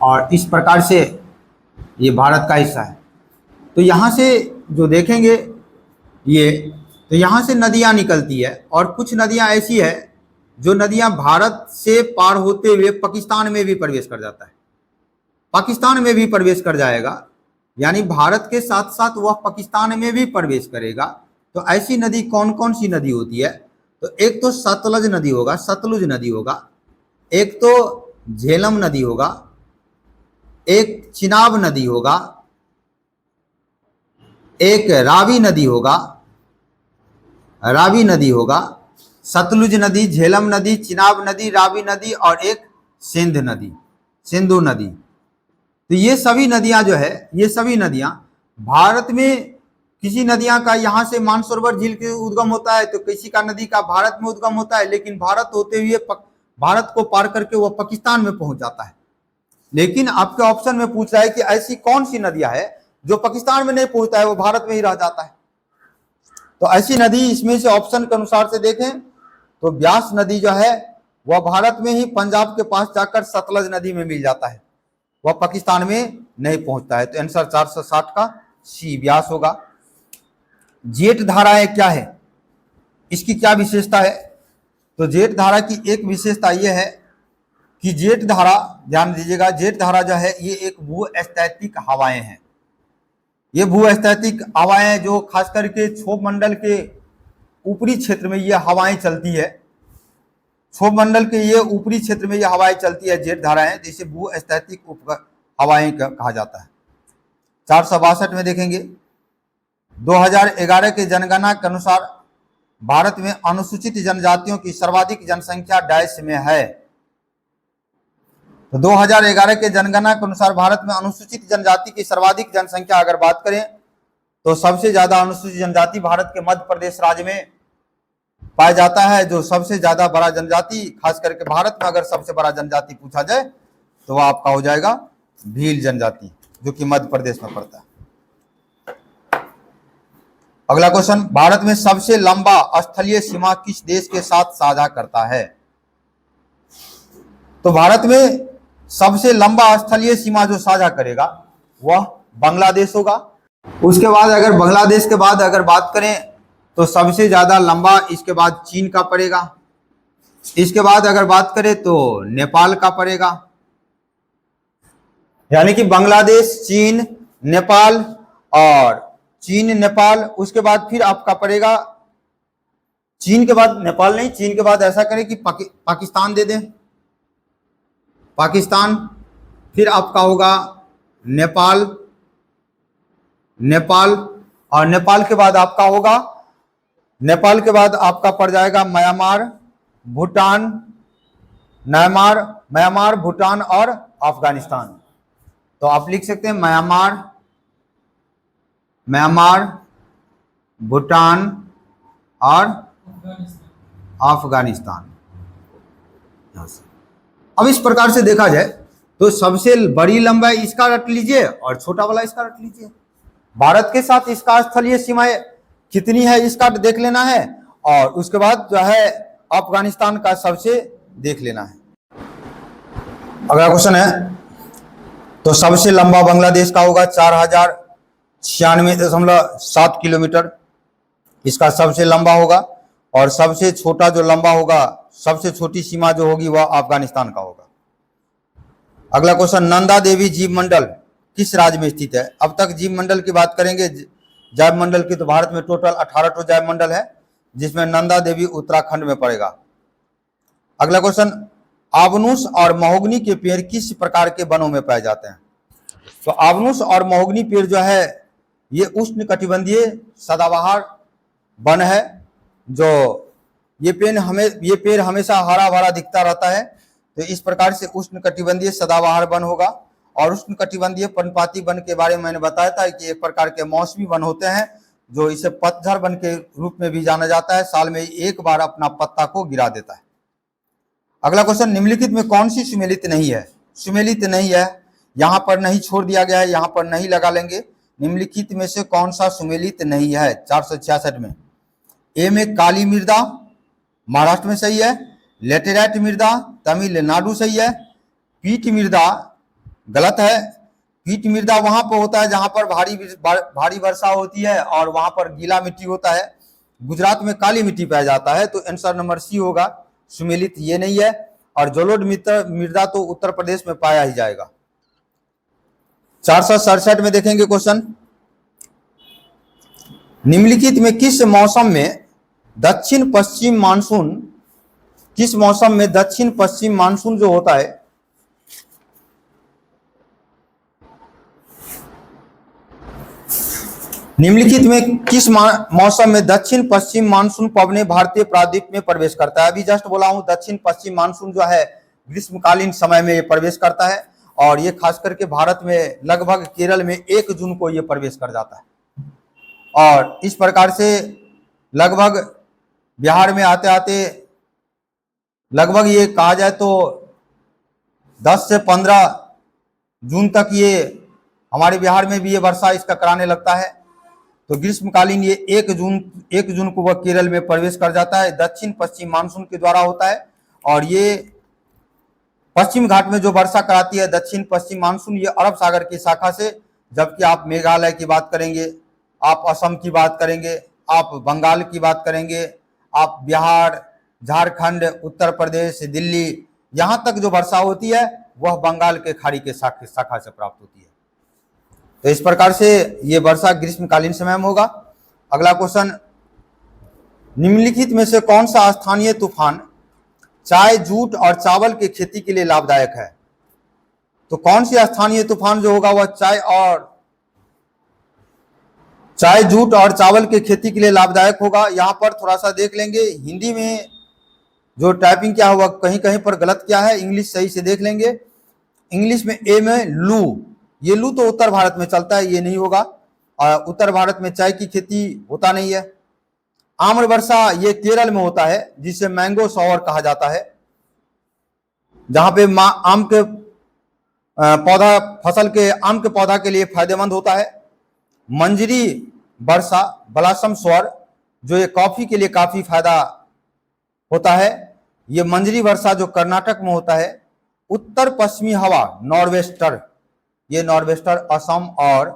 और इस प्रकार से ये भारत का हिस्सा है, तो यहाँ से जो देखेंगे ये, तो यहाँ से नदियाँ निकलती है और कुछ नदियाँ ऐसी है जो नदियाँ भारत से पार होते हुए पाकिस्तान में भी प्रवेश कर जाता है, पाकिस्तान में भी प्रवेश कर जाएगा, यानी भारत के साथ साथ वह पाकिस्तान में भी प्रवेश करेगा। तो ऐसी नदी कौन कौन सी नदी होती है? तो एक तो सतलज नदी होगा, सतलुज नदी होगा, एक तो झेलम नदी होगा, एक चिनाब नदी होगा, एक रावी नदी होगा, रावी नदी होगा, सतलुज नदी, झेलम नदी, चिनाब नदी, रावी नदी और एक सिंध नदी, सिंधु नदी। तो ये सभी नदियां जो है, ये सभी नदियां भारत में, किसी नदियां का यहाँ से मानसरोवर झील के उद्गम होता है, तो किसी का नदी का भारत में उद्गम होता है, लेकिन भारत होते हुए भारत को पार करके वह पाकिस्तान में पहुंच जाता है। लेकिन आपके ऑप्शन में पूछ रहा है कि ऐसी कौन सी नदियां है जो पाकिस्तान में नहीं पहुंचता है, वो भारत में ही रह जाता है। तो ऐसी नदी इसमें से ऑप्शन के अनुसार से देखें तो ब्यास नदी जो है वह भारत में ही पंजाब के पास जाकर सतलज नदी में मिल जाता है, वह पाकिस्तान में नहीं पहुंचता है। तो आंसर 460 का सी ब्यास होगा। जेठ धाराएं क्या है, इसकी क्या विशेषता है? तो जेठ धारा की एक विशेषता यह है कि जेठ धारा, ध्यान दीजिएगा, जेठ धारा जो है ये एक भूस्थैतिक हवाएं हैं। ये भूस्थैतिक हवाएं जो खास करके क्षोभ मंडल के ऊपरी क्षेत्र में ये हवाएं चलती है, क्षोभ मंडल के ये ऊपरी क्षेत्र में ये हवाएं चलती है, जेठ धाराएं, जिसे भूस्थैतिक हवाएं कहा जाता है। 462 में देखेंगे, 2011 के जनगणना के अनुसार भारत में अनुसूचित जनजातियों की सर्वाधिक जनसंख्या डैश में है। तो 2011 के जनगणना के अनुसार भारत में अनुसूचित जनजाति की सर्वाधिक जनसंख्या अगर बात करें तो सबसे ज्यादा अनुसूचित जनजाति भारत के मध्य प्रदेश राज्य में पाया जाता है। जो सबसे ज्यादा बड़ा जनजाति, खास करके भारत में अगर सबसे बड़ा जनजाति पूछा जाए तो वह आपका हो जाएगा भील जनजाति, जो कि मध्य प्रदेश में पड़ता है। अगला क्वेश्चन, भारत में सबसे लंबा स्थलीय सीमा किस देश के साथ साझा करता है? तो भारत में सबसे लंबा स्थलीय सीमा जो साझा करेगा वह बांग्लादेश होगा। उसके बाद अगर बांग्लादेश के बाद अगर बात करें तो सबसे ज्यादा लंबा इसके बाद चीन का पड़ेगा। इसके बाद अगर बात करें तो नेपाल का पड़ेगा। यानी कि बांग्लादेश, चीन, नेपाल और चीन, नेपाल, उसके बाद फिर आपका पड़ेगा, चीन के बाद नेपाल नहीं, चीन के बाद ऐसा करें कि पाकिस्तान दे दें, पाकिस्तान, फिर आपका होगा नेपाल, नेपाल और नेपाल के बाद आपका होगा, नेपाल के बाद आपका पड़ जाएगा म्यांमार, भूटान, म्यांमार, भूटान और अफगानिस्तान। तो आप लिख सकते हैं म्यांमार, भूटान और अफगानिस्तान। अब इस प्रकार से देखा जाए तो सबसे बड़ी लंबाई इसका रट लीजिए और छोटा वाला इसका रट लीजिए। भारत के साथ इसका स्थलीय सीमाएं कितनी है इसका देख लेना है और उसके बाद जो है अफगानिस्तान का सबसे देख लेना है। अगला क्वेश्चन है, तो सबसे लंबा बांग्लादेश का होगा 4096.7 किलोमीटर, इसका सबसे लंबा होगा। और सबसे छोटा जो लंबा होगा सबसे छोटी सीमा जो होगी वह अफगानिस्तान का होगा। अगला क्वेश्चन, नंदा देवी जीव मंडल किस राज्य में स्थित है? अब तक जीव मंडल की बात करेंगे, जैव मंडल की, तो भारत में टोटल 18 जैव मंडल है, जिसमें नंदा देवी उत्तराखंड में पड़ेगा। अगला क्वेश्चन, आबनूस और महोगनी के पेड़ किस प्रकार के वनों में पाए जाते हैं? तो आबनूस और महोगनी पेड़ जो है ये उष्णकटिबंधीय सदाबहार वन है। जो ये पेड़ हमेशा हरा भरा दिखता रहता है, तो इस प्रकार से उष्णकटिबंधीय सदाबहार वन होगा। और उष्णकटिबंधीय पर्णपाती वन के बारे में मैंने बताया था कि एक प्रकार के मौसमी वन होते हैं, जो इसे पतझड़ वन के रूप में भी जाना जाता है, साल में एक बार अपना पत्ता को गिरा देता है। अगला क्वेश्चन, निम्नलिखित में कौन सी सुमेलित नहीं है? सुमेलित नहीं है, यहाँ पर नहीं छोड़ दिया गया है, यहाँ पर नहीं लगा लेंगे। निम्नलिखित में से कौन सा सुमेलित नहीं है 466 में? ए में काली मृदा महाराष्ट्र में सही है, लेटेराइट मृदा तमिलनाडु सही है, पीट मृदा गलत है। पीट मृदा वहां पर होता है जहां पर भारी वर्षा होती है और वहां पर गीला मिट्टी होता है। गुजरात में काली मिट्टी पाया जाता है, तो आंसर नंबर सी होगा, सुमेलित ये नहीं है। और जलोढ़ मृदा तो उत्तर प्रदेश में पाया ही जाएगा। 467 में देखेंगे क्वेश्चन, निम्नलिखित में किस मौसम में दक्षिण पश्चिम मानसून, किस मौसम में दक्षिण पश्चिम मानसून जो होता है निम्नलिखित में किस मौसम में दक्षिण पश्चिम मानसून पवने भारतीय प्रायद्वीप में प्रवेश करता है? अभी जस्ट बोला हूं, दक्षिण पश्चिम मानसून जो है ग्रीष्मकालीन समय में ये प्रवेश करता है, और ये खास करके भारत में लगभग केरल में 1 जून को ये प्रवेश कर जाता है। और इस प्रकार से लगभग बिहार में आते आते लगभग ये कहा जाए तो 10 से 15 जून तक ये हमारे बिहार में भी ये वर्षा इसका कराने लगता है। तो ग्रीष्मकालीन ये 1 जून को वह केरल में प्रवेश कर जाता है, दक्षिण पश्चिम मानसून के द्वारा होता है। और ये पश्चिम घाट में जो वर्षा कराती है दक्षिण पश्चिम मानसून, ये अरब सागर की शाखा से, जबकि आप मेघालय की बात करेंगे, आप असम की बात करेंगे, आप बंगाल की बात करेंगे, आप बिहार, झारखंड, उत्तर प्रदेश, दिल्ली, यहाँ तक जो वर्षा होती है वह बंगाल के खाड़ी के शाखा से प्राप्त होती है। तो इस प्रकार से ये वर्षा ग्रीष्मकालीन समय में होगा। अगला क्वेश्चन, निम्नलिखित में से कौन सा स्थानीय तूफान चाय, जूट और चावल की खेती के लिए लाभदायक है? तो कौन सी स्थानीय तूफान जो होगा वह चाय, जूट और चावल की खेती के लिए लाभदायक होगा। यहाँ पर थोड़ा सा देख लेंगे, हिंदी में जो टाइपिंग किया हुआ कहीं कहीं पर गलत क्या है, इंग्लिश सही से देख लेंगे। इंग्लिश में ए में लू, ये लू तो उत्तर भारत में चलता है, ये नहीं होगा। और उत्तर भारत में चाय की खेती होता नहीं है। आम्र वर्षा ये केरल में होता है, जिसे मैंगो शॉवर कहा जाता है, जहां पे आम के पौधा, फसल के आम के पौधा के लिए फायदेमंद होता है। मंजरी वर्षा ब्लॉसम शॉवर, जो ये कॉफी के लिए काफी फायदा होता है, ये मंजरी वर्षा जो कर्नाटक में होता है। उत्तर पश्चिमी हवा नॉर्वेस्टर, ये नॉर्वेस्टर असम और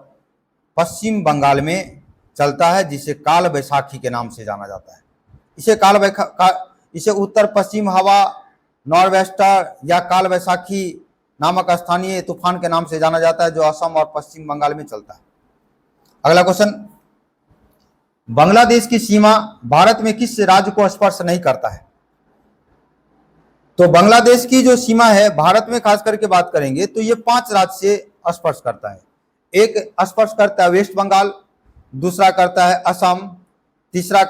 पश्चिम बंगाल में चलता है, जिसे काल बैसाखी के नाम से जाना जाता है। इसे उत्तर पश्चिम हवा नॉर्वेस्टर या काल बैसाखी नामक स्थानीय तूफान के नाम से जाना जाता है, जो असम और पश्चिम बंगाल में चलता है। अगला क्वेश्चन, बांग्लादेश की सीमा भारत में किस राज्य को स्पर्श नहीं करता है? तो बांग्लादेश की जो सीमा है भारत में खास करके बात करेंगे तो ये 5 राज्य से स्पर्श करता है। एक स्पर्श करता है वेस्ट बंगाल, दूसरा करता है असम, तीसरा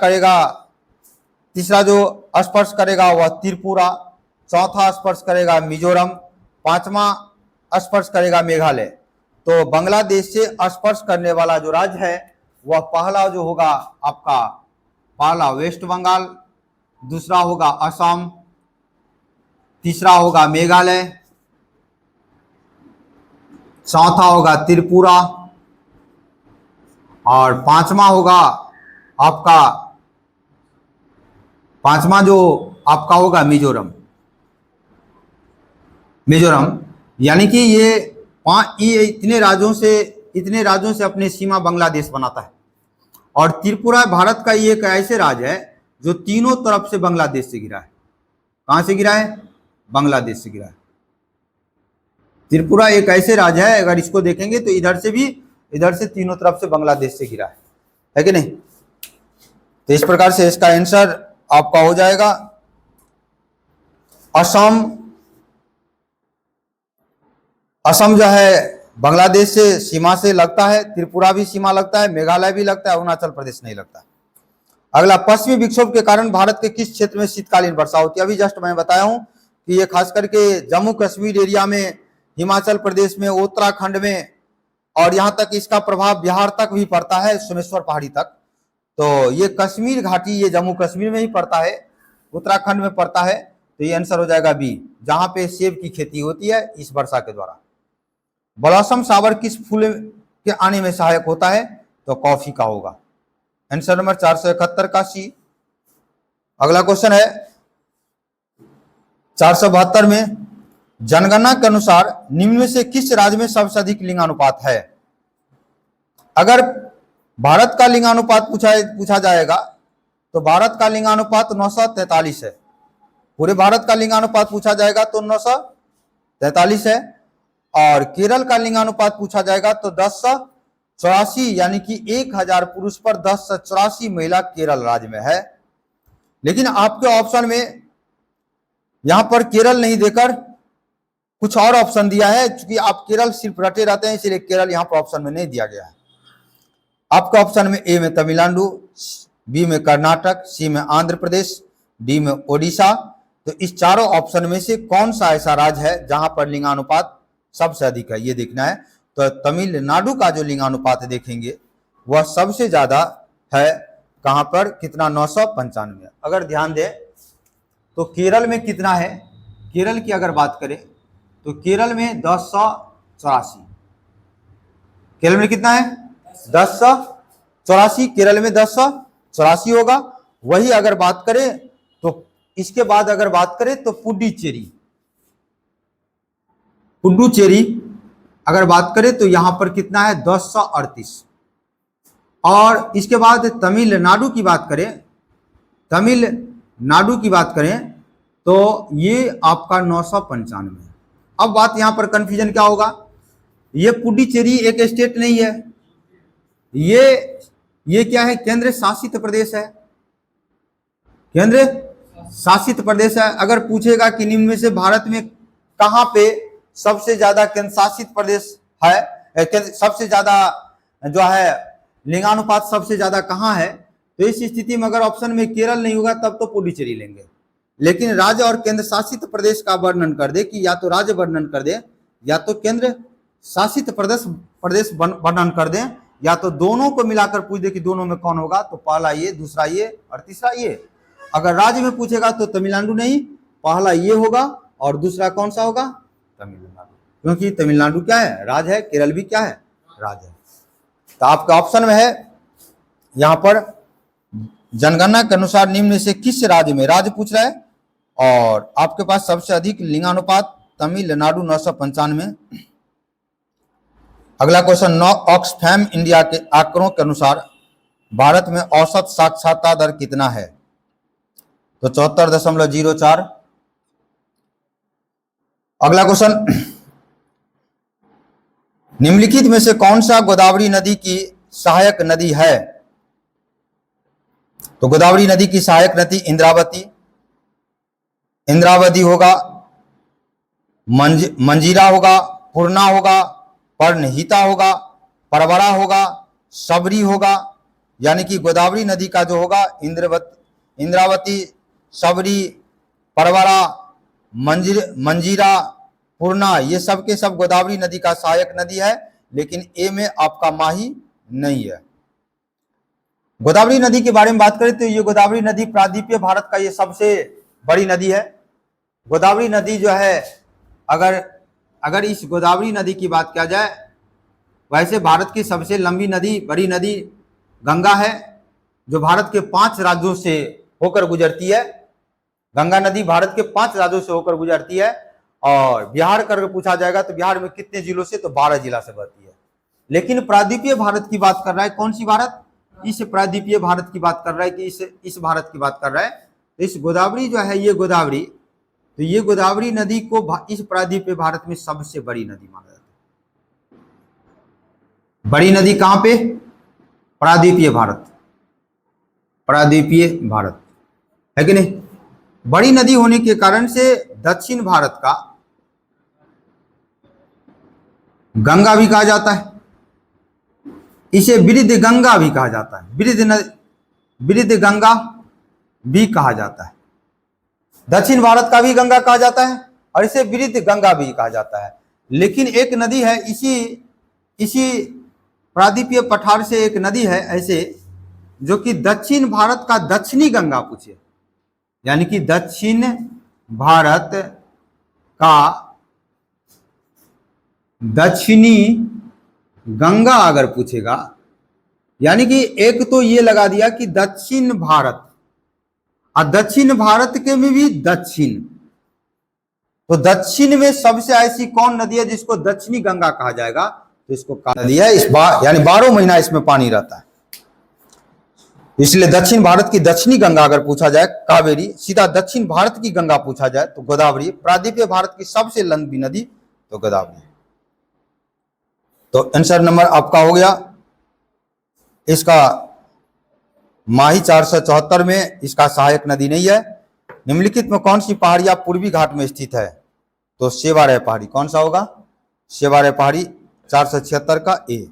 जो स्पर्श करेगा वह त्रिपुरा, चौथा स्पर्श करेगा मिजोरम, 5वां स्पर्श करेगा मेघालय। तो बांग्लादेश से स्पर्श करने वाला जो राज्य है वह पहला जो होगा आपका, पहला वेस्ट बंगाल, दूसरा होगा असम, तीसरा होगा मेघालय, चौथा होगा त्रिपुरा और पांचवा जो आपका होगा मिजोरम। यानी कि ये इतने राज्यों से अपनी सीमा बांग्लादेश बनाता है। और त्रिपुरा भारत का ये एक ऐसे राज्य है जो तीनों तरफ से बांग्लादेश से घिरा है। कहाँ से गिरा है? बांग्लादेश से गिरा है। त्रिपुरा एक ऐसे राज्य है, अगर इसको देखेंगे तो इधर से भी, इधर से तीनों तरफ से बांग्लादेश से गिरा है कि नहीं? तो इस प्रकार से इसका आंसर आपका हो जाएगा असम। असम जो है बांग्लादेश से सीमा से लगता है, त्रिपुरा भी सीमा लगता है, मेघालय भी लगता है, अरुणाचल प्रदेश नहीं लगता। अगला, पश्चिमी विक्षोभ के कारण भारत के किस क्षेत्र में शीतकालीन वर्षा होती है? अभी जस्ट मैं बताया हूं कि ये खास करके जम्मू कश्मीर एरिया में, हिमाचल प्रदेश में, उत्तराखंड में, और यहाँ तक इसका प्रभाव बिहार तक भी पड़ता है, सोमेश्वर पहाड़ी तक। तो ये कश्मीर घाटी, ये जम्मू कश्मीर में ही पड़ता है, उत्तराखंड में पड़ता है। तो ये आंसर हो जाएगा बी, जहां पे सेब की खेती होती है इस वर्षा के द्वारा। ब्लॉसम सावर किस फूल के आने में सहायक होता है? तो कॉफी का होगा। आंसर नंबर 471 का सी। अगला क्वेश्चन है 472 में, जनगणना के अनुसार निम्न में से किस राज्य में सबसे अधिक लिंगानुपात है? अगर भारत का लिंगानुपात पूछा जाएगा तो भारत का लिंगानुपात 943 है। पूरे भारत का लिंगानुपात पूछा जाएगा तो 943 है। और केरल का लिंगानुपात पूछा जाएगा तो 1084, यानी कि 1000 पुरुष पर 1084 महिला केरल राज्य में है। लेकिन आपके ऑप्शन में यहां पर केरल नहीं देकर कुछ और ऑप्शन दिया है, क्योंकि आप केरल सिर्फ रटे रहते हैं, इसलिए केरल यहां पर ऑप्शन में नहीं दिया गया है। आपका ऑप्शन में ए में तमिलनाडु, बी में कर्नाटक, सी में आंध्र प्रदेश, डी में ओडिशा। तो इस चारों ऑप्शन में से कौन सा ऐसा राज्य है जहां पर लिंगानुपात सबसे अधिक है, ये देखना है। तो तमिलनाडु का जो लिंगानुपात देखेंगे वह सबसे ज्यादा है, कहां पर? कितना? 995। अगर ध्यान दें तो केरल में कितना है? केरल की अगर बात करें तो केरल में 1084। केरल में कितना है? 1084। केरल में 1084 होगा। वही अगर बात करें तो इसके बाद अगर बात करें तो पुडुचेरी अगर बात करें तो यहां पर कितना है? 1038। और इसके बाद तमिलनाडु की बात करें तो ये आपका 995। अब बात यहां पर कंफ्यूजन क्या होगा? ये पुडुचेरी एक स्टेट नहीं है, ये क्या है? केंद्र शासित प्रदेश है। केंद्र शासित प्रदेश है। अगर पूछेगा कि निम्न में से भारत में कहां पे सबसे ज्यादा केंद्र शासित प्रदेश है, सबसे ज्यादा जो है लिंगानुपात सबसे ज्यादा कहां है, तो इस स्थिति में अगर ऑप्शन में केरल नहीं होगा तब तो पुडुचेरी लेंगे। लेकिन राज्य और केंद्र शासित प्रदेश का वर्णन कर दे, कि या तो राज्य वर्णन कर दे या तो केंद्र शासित प्रदेश वर्णन कर दे, या तो दोनों को मिलाकर पूछ दे कि दोनों में कौन होगा, तो पहला ये, दूसरा ये और तीसरा ये। अगर राज्य में पूछेगा तो तमिलनाडु नहीं, पहला ये होगा और दूसरा कौन सा होगा? तमिलनाडु, क्योंकि तमिलनाडु क्या है? राज्य है। केरल भी क्या है? राज्य है। तो आपका ऑप्शन में है यहां पर जनगणना के अनुसार निम्न में से किस राज्य में, राज्य पूछ रहा है, और आपके पास सबसे अधिक लिंगानुपात तमिलनाडु 995। अगला क्वेश्चन, ऑक्सफैम इंडिया के आंकड़ों के अनुसार भारत में औसत साक्षरता दर कितना है? तो 74.04। अगला क्वेश्चन, निम्नलिखित में से कौन सा गोदावरी नदी की सहायक नदी है? तो गोदावरी नदी की सहायक नदी इंद्रावती होगा, मंजीरा होगा, पूर्णा होगा, पर्णहिता होगा, परवरा होगा, सबरी होगा। यानी कि गोदावरी नदी का जो होगा इंद्रावती, सबरी, परवरा, मंजीरा, पूर्णा, ये सब के सब गोदावरी नदी का सहायक नदी है। लेकिन ए में आपका माही नहीं है। गोदावरी नदी के बारे में बात करें तो ये गोदावरी नदी प्रायद्वीपीय भारत का ये सबसे बड़ी नदी है। गोदावरी नदी जो है, अगर इस गोदावरी नदी की बात किया जाए, वैसे भारत की सबसे लंबी नदी, बड़ी नदी गंगा है, जो भारत के 5 राज्यों से होकर गुजरती है। गंगा नदी भारत के 5 राज्यों से होकर गुजरती है। और बिहार करके पूछा जाएगा तो बिहार में कितने जिलों से? तो 12 जिला से बहती है। लेकिन प्रायद्वीपीय भारत की बात कर रहा है, कौन सी भारत? इस प्रायद्वीपीय भारत की बात कर रहा है, कि इस भारत की बात कर रहा है। तो इस गोदावरी जो है, ये गोदावरी तो ये गोदावरी नदी को इस प्रायद्वीपीय भारत में सबसे बड़ी नदी माना जाता है। बड़ी नदी कहां पे? प्रायद्वीपीय भारत, प्रायद्वीपीय भारत है कि नहीं? बड़ी नदी होने के कारण से दक्षिण भारत का गंगा भी कहा जाता है, इसे वृद्ध गंगा भी कहा जाता है, वृद्ध गंगा भी कहा जाता है। दक्षिण भारत का भी गंगा कहा जाता है और इसे वृद्ध गंगा भी कहा जाता है। लेकिन एक नदी है इसी प्रायद्वीपीय पठार से एक नदी है ऐसे जो कि दक्षिण भारत का दक्षिणी गंगा पूछे, यानी कि दक्षिण भारत का दक्षिणी गंगा अगर पूछेगा, यानी कि एक तो ये लगा दिया कि दक्षिण भारत और दक्षिण भारत के में भी दक्षिण, तो दक्षिण में सबसे ऐसी कौन नदी है जिसको दक्षिणी गंगा कहा जाएगा? तो इसको नदी है यानी 12 महीना इसमें पानी रहता है, इसलिए दक्षिण भारत की दक्षिणी गंगा अगर पूछा जाए कावेरी, सीधा दक्षिण भारत की गंगा पूछा जाए तो गोदावरी, प्रायद्वीपीय भारत की सबसे लंबी नदी तो गोदावरी। तो आंसर नंबर आपका हो गया इसका माही 474 में इसका सहायक नदी नहीं है। निम्नलिखित में कौन सी पहाड़ियां पूर्वी घाट में स्थित है? तो सेवारय पहाड़ी कौन सा होगा? सेवारय पहाड़ी 476 का ए।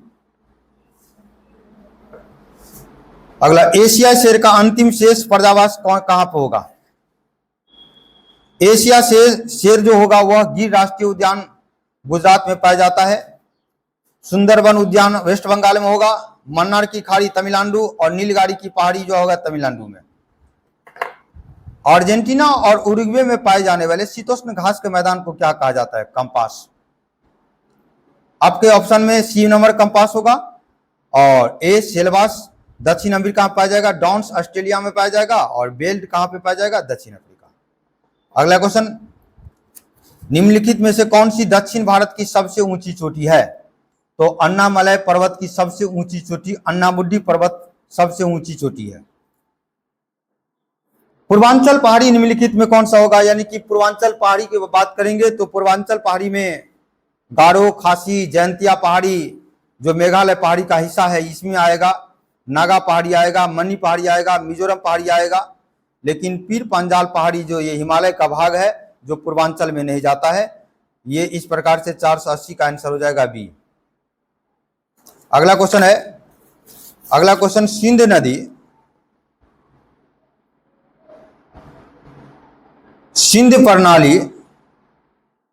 अगला, एशिया शेर का अंतिम शेष पर्यावास कहां पर होगा? एशिया शेर जो होगा वह गिर राष्ट्रीय उद्यान गुजरात में पाया जाता है, सुंदरबन उद्यान वेस्ट बंगाल में होगा, मन्नार की खाड़ी तमिलनाडु और नीलगाड़ी की पहाड़ी जो होगा तमिलनाडु में। अर्जेंटीना और उरुग्वे में पाए जाने वाले शीतोष्ण घास के मैदान को क्या कहा जाता है? कंपास। आपके ऑप्शन में सी नंबर कंपास होगा और ए सेलवास दक्षिण अमेरिका में पाया जाएगा, डॉन्स ऑस्ट्रेलिया में पाया जाएगा और बेल्ट कहां पे पाया जाएगा? दक्षिण अफ्रीका। अगला क्वेश्चन, निम्नलिखित में से कौन सी दक्षिण भारत की सबसे ऊंची चोटी है? तो अन्नामलय पर्वत की सबसे ऊंची चोटी अन्नामुड्डी पर्वत सबसे ऊंची चोटी है। पूर्वांचल पहाड़ी निम्नलिखित में कौन सा होगा? यानी कि पूर्वांचल पहाड़ी की बात करेंगे तो पूर्वांचल पहाड़ी में गारो, खासी, जयंतिया पहाड़ी जो मेघालय पहाड़ी का हिस्सा है इसमें आएगा, नागा पहाड़ी आएगा, मनी पहाड़ी आएगा, मिजोरम पहाड़ी आएगा। लेकिन पीर पंजाल पहाड़ी जो ये हिमालय का भाग है जो पूर्वांचल में नहीं जाता है, ये इस प्रकार से 480 का आंसर हो जाएगा बी। अगला क्वेश्चन है, अगला क्वेश्चन, सिंध नदी सिंध प्रणाली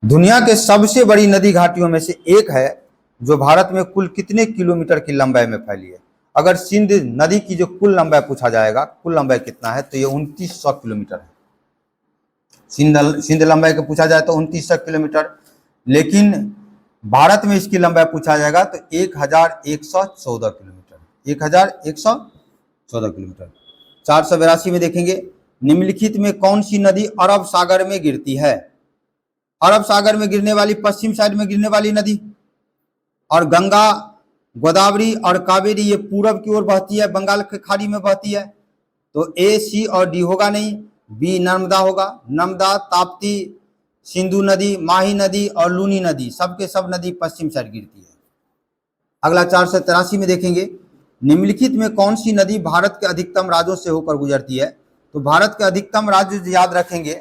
दुनिया के सबसे बड़ी नदी घाटियों में से एक है जो भारत में कुल कितने किलोमीटर की लंबाई में फैली है? अगर सिंध नदी की जो कुल लंबाई पूछा जाएगा, कुल लंबाई कितना है, तो ये 2900 किलोमीटर है। सिंध लंबाई को पूछा जाए तो 2900 किलोमीटर, लेकिन भारत में इसकी लंबाई पूछा जाएगा तो 1114 किलोमीटर, 1114 किलोमीटर। 482 में देखेंगे, निम्नलिखित में कौन सी नदी अरब सागर में गिरती है? अरब सागर में गिरने वाली, पश्चिम साइड में गिरने वाली नदी, और गंगा, गोदावरी और कावेरी ये पूरब की ओर बहती है, बंगाल की खाड़ी में बहती है। तो ए, सी और डी होगा नहीं, बी नर्मदा होगा। नर्मदा, ताप्ती, सिंधु नदी, माही नदी और लूनी नदी सबके सब नदी पश्चिम साइड गिरती है। अगला 483 में देखेंगे, निम्नलिखित में कौन सी नदी भारत के अधिकतम राज्यों से होकर गुजरती है? तो भारत के अधिकतम राज्य याद रखेंगे,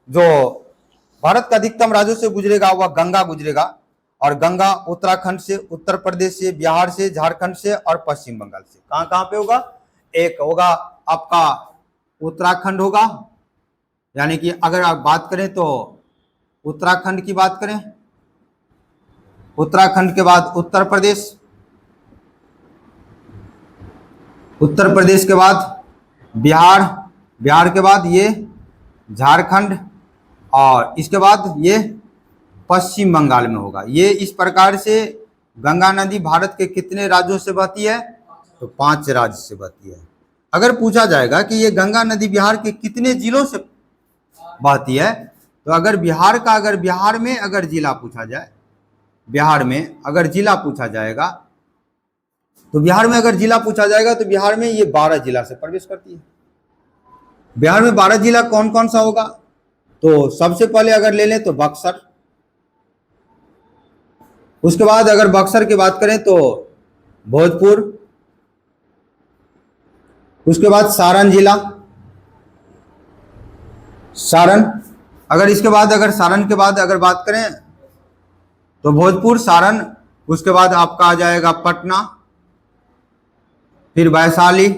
जो भारत के अधिकतम राज्यों से गुजरेगा वह गंगा गुजरेगा, और गंगा उत्तराखंड से, उत्तर प्रदेश से, बिहार से, झारखंड से और पश्चिम बंगाल से। कहां कहां पे होगा? एक होगा आपका उत्तराखंड होगा, यानी कि अगर आप बात करें तो उत्तराखंड की बात करें, उत्तराखंड के बाद उत्तर प्रदेश, उत्तर प्रदेश के बाद बिहार, बिहार के बाद ये झारखंड और इसके बाद ये पश्चिम बंगाल में होगा। ये इस प्रकार से गंगा नदी भारत के कितने राज्यों से बहती है? तो 5 राज्य से बहती है। अगर पूछा जाएगा कि ये गंगा नदी बिहार के कितने जिलों से बहती है, तो अगर बिहार का, अगर बिहार में अगर जिला पूछा जाए, बिहार में अगर जिला पूछा जाएगा, तो बिहार में अगर जिला पूछा जाएगा तो बिहार में ये 12 जिला से प्रवेश करती है। बिहार में 12 जिला कौन कौन सा होगा? तो सबसे पहले अगर ले लें तो बक्सर, उसके बाद अगर बक्सर की बात करें तो भोजपुर, उसके बाद सारण जिला, सारण। अगर इसके बाद अगर सारण के बाद अगर बात करें तो भोजपुर, सारण, उसके बाद आपका आ जाएगा पटना, फिर वैशाली,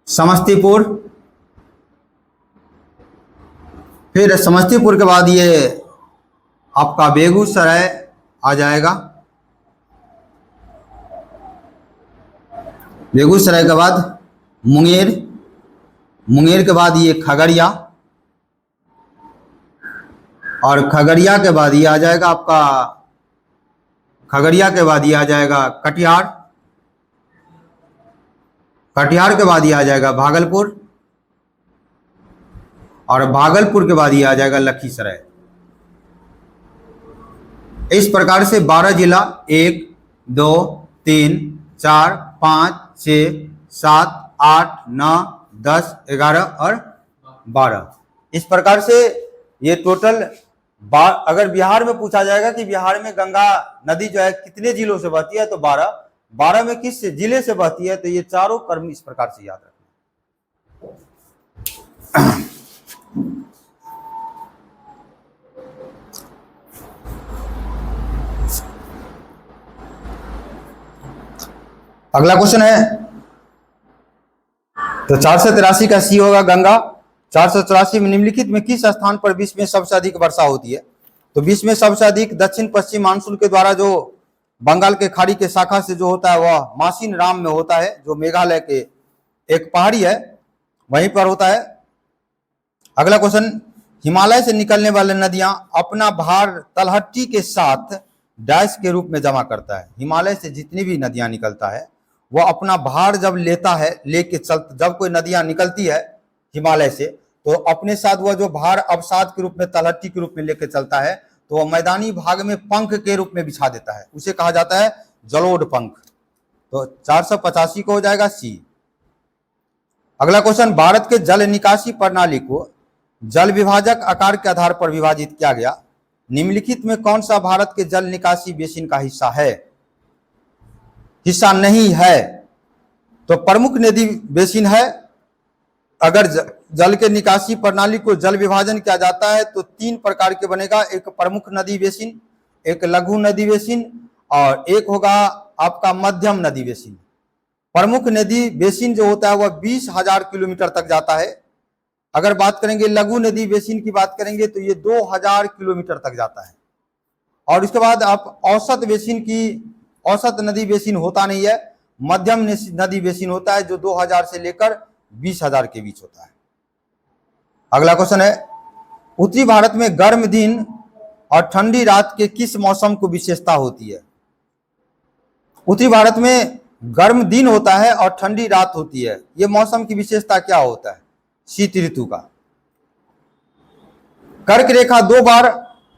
समस्तीपुर, फिर समस्तीपुर के बाद ये आपका बेगूसराय आ जाएगा, बेगूसराय के बाद मुंगेर, मुंगेर के बाद ये खगड़िया, और खगड़िया के बाद ये आ जाएगा आपका, खगड़िया के बाद ये आ जाएगा कटिहार, कटिहार के बाद ये आ जाएगा भागलपुर, और भागलपुर के बाद ये आ जाएगा लखीसराय। इस प्रकार से 12 जिला, 1 2 3 4 5 6 7 8 9 10 11 और 12, इस प्रकार से ये टोटल अगर बिहार में पूछा जाएगा कि बिहार में गंगा नदी जो है कितने जिलों से बहती है तो 12, 12 में किस जिले से बहती है, तो ये चारों क्रम इस प्रकार से याद रखना। अगला क्वेश्चन है, तो 483 का सी होगा गंगा। 484 में निम्नलिखित में किस स्थान पर विश्व में सबसे अधिक वर्षा होती है? तो विश्व में सबसे अधिक दक्षिण पश्चिम मानसून के द्वारा जो बंगाल के खाड़ी के शाखा से जो होता है वह मासिन राम में होता है, जो मेघालय के एक पहाड़ी है वहीं पर होता है। अगला क्वेश्चन, हिमालय से निकलने वाले नदियां अपना भार तलहटी के साथ डैश के रूप में जमा करता है। हिमालय से जितनी भी नदियां निकलता है वह अपना भार जब लेता है, लेके जब कोई नदियां निकलती है हिमालय से तो अपने साथ वह जो भार अवसाद के रूप में, तलहटी के रूप में लेके चलता है, तो वह मैदानी भाग में पंख के रूप में बिछा देता है, उसे कहा जाता है जलोढ़ पंख। तो 485 को हो जाएगा सी। अगला क्वेश्चन, भारत के जल निकासी प्रणाली को जल विभाजक आकार के आधार पर विभाजित किया गया। निम्नलिखित में कौन सा भारत के जल निकासी बेसिन का हिस्सा है? हिस्सा नहीं है तो प्रमुख नदी बेसिन है। अगर जल के निकासी प्रणाली को जल विभाजन किया जाता है तो 3 प्रकार के बनेगा, एक प्रमुख नदी बेसिन, एक लघु नदी बेसिन और एक होगा आपका मध्यम नदी बेसिन। प्रमुख नदी बेसिन जो होता है वह 20,000 किलोमीटर तक जाता है। अगर बात करेंगे लघु नदी बेसिन की बात करेंगे तो ये 2,000 किलोमीटर तक जाता है। और इसके बाद आप औसत बेसिन की, औसत नदी बेसिन होता नहीं है, मध्यम नदी बेसिन होता है जो 2,000 से लेकर 20,000 के बीच होता है। अगला क्वेश्चन है, उत्तरी भारत में गर्म दिन और ठंडी रात के किस मौसम को विशेषता होती है? उत्तरी भारत में गर्म दिन होता है और ठंडी रात होती है, ये मौसम की विशेषता क्या होता है? शीत ऋतु का। कर्क रेखा 2 बार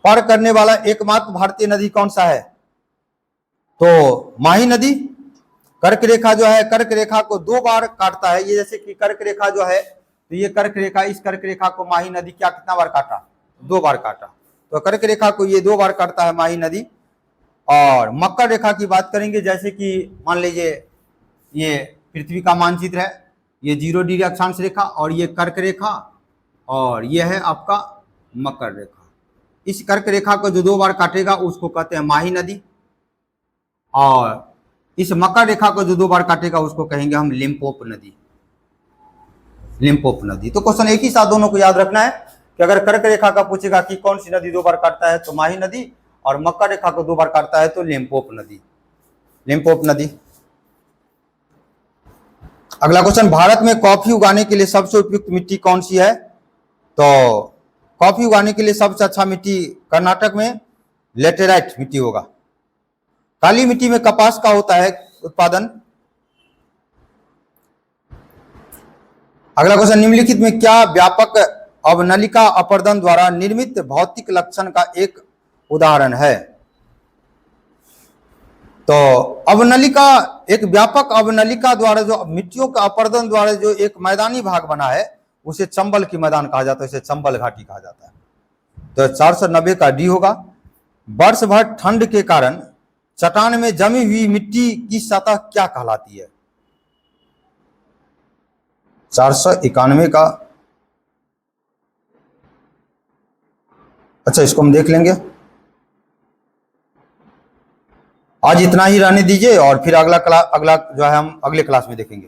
पार करने वाला एकमात्र भारतीय नदी कौन सा है? तो माही नदी। कर्क रेखा जो है, कर्क रेखा को 2 बार काटता है। ये जैसे कि कर्क रेखा जो है, तो ये कर्क रेखा, इस कर्क रेखा को माही नदी क्या कितना बार काटा? 2 बार काटा। तो कर्क रेखा को ये 2 बार काटता है माही नदी। और मकर रेखा की बात करेंगे, जैसे कि मान लीजिए ये पृथ्वी का मानचित्र है, ये 0 डिग्री अक्षांश रेखा और ये कर्क रेखा और ये है आपका मकर रेखा। इस कर्क रेखा को जो 2 बार काटेगा उसको कहते हैं माही नदी, और इस मकर रेखा को जो 2 बार काटेगा उसको कहेंगे हम लिम्पोप नदी, लिम्पोप नदी। तो क्वेश्चन एक ही साथ दोनों को याद रखना है कि अगर कर्क रेखा का पूछेगा कि कौन सी नदी 2 बार काटता है तो माही नदी, और मकर रेखा को 2 बार काटता है तो लिम्पोप नदी, लिम्पोप नदी। अगला क्वेश्चन, भारत में कॉफी उगाने के लिए सबसे उपयुक्त मिट्टी कौन सी है? तो कॉफी उगाने के लिए सबसे अच्छा मिट्टी कर्नाटक में लेटेराइट मिट्टी होगा। काली मिट्टी में कपास का होता है उत्पादन। अगला क्वेश्चन, निम्नलिखित में क्या व्यापक अवनलिका अपर्दन द्वारा निर्मित भौतिक लक्षण का एक उदाहरण है? तो अवनलिका, एक व्यापक अवनलिका द्वारा जो मिट्टियों का अपर्दन द्वारा जो एक मैदानी भाग बना है उसे चंबल की मैदान कहा जाता है, उसे चंबल घाटी कहा जाता है। तो 490 का डी होगा। वर्ष भर ठंड के कारण चट्टान में जमी हुई मिट्टी की सतह क्या कहलाती है? 491 का, अच्छा इसको हम देख लेंगे। आज इतना ही रहने दीजिए और फिर अगला जो है हम अगले क्लास में देखेंगे।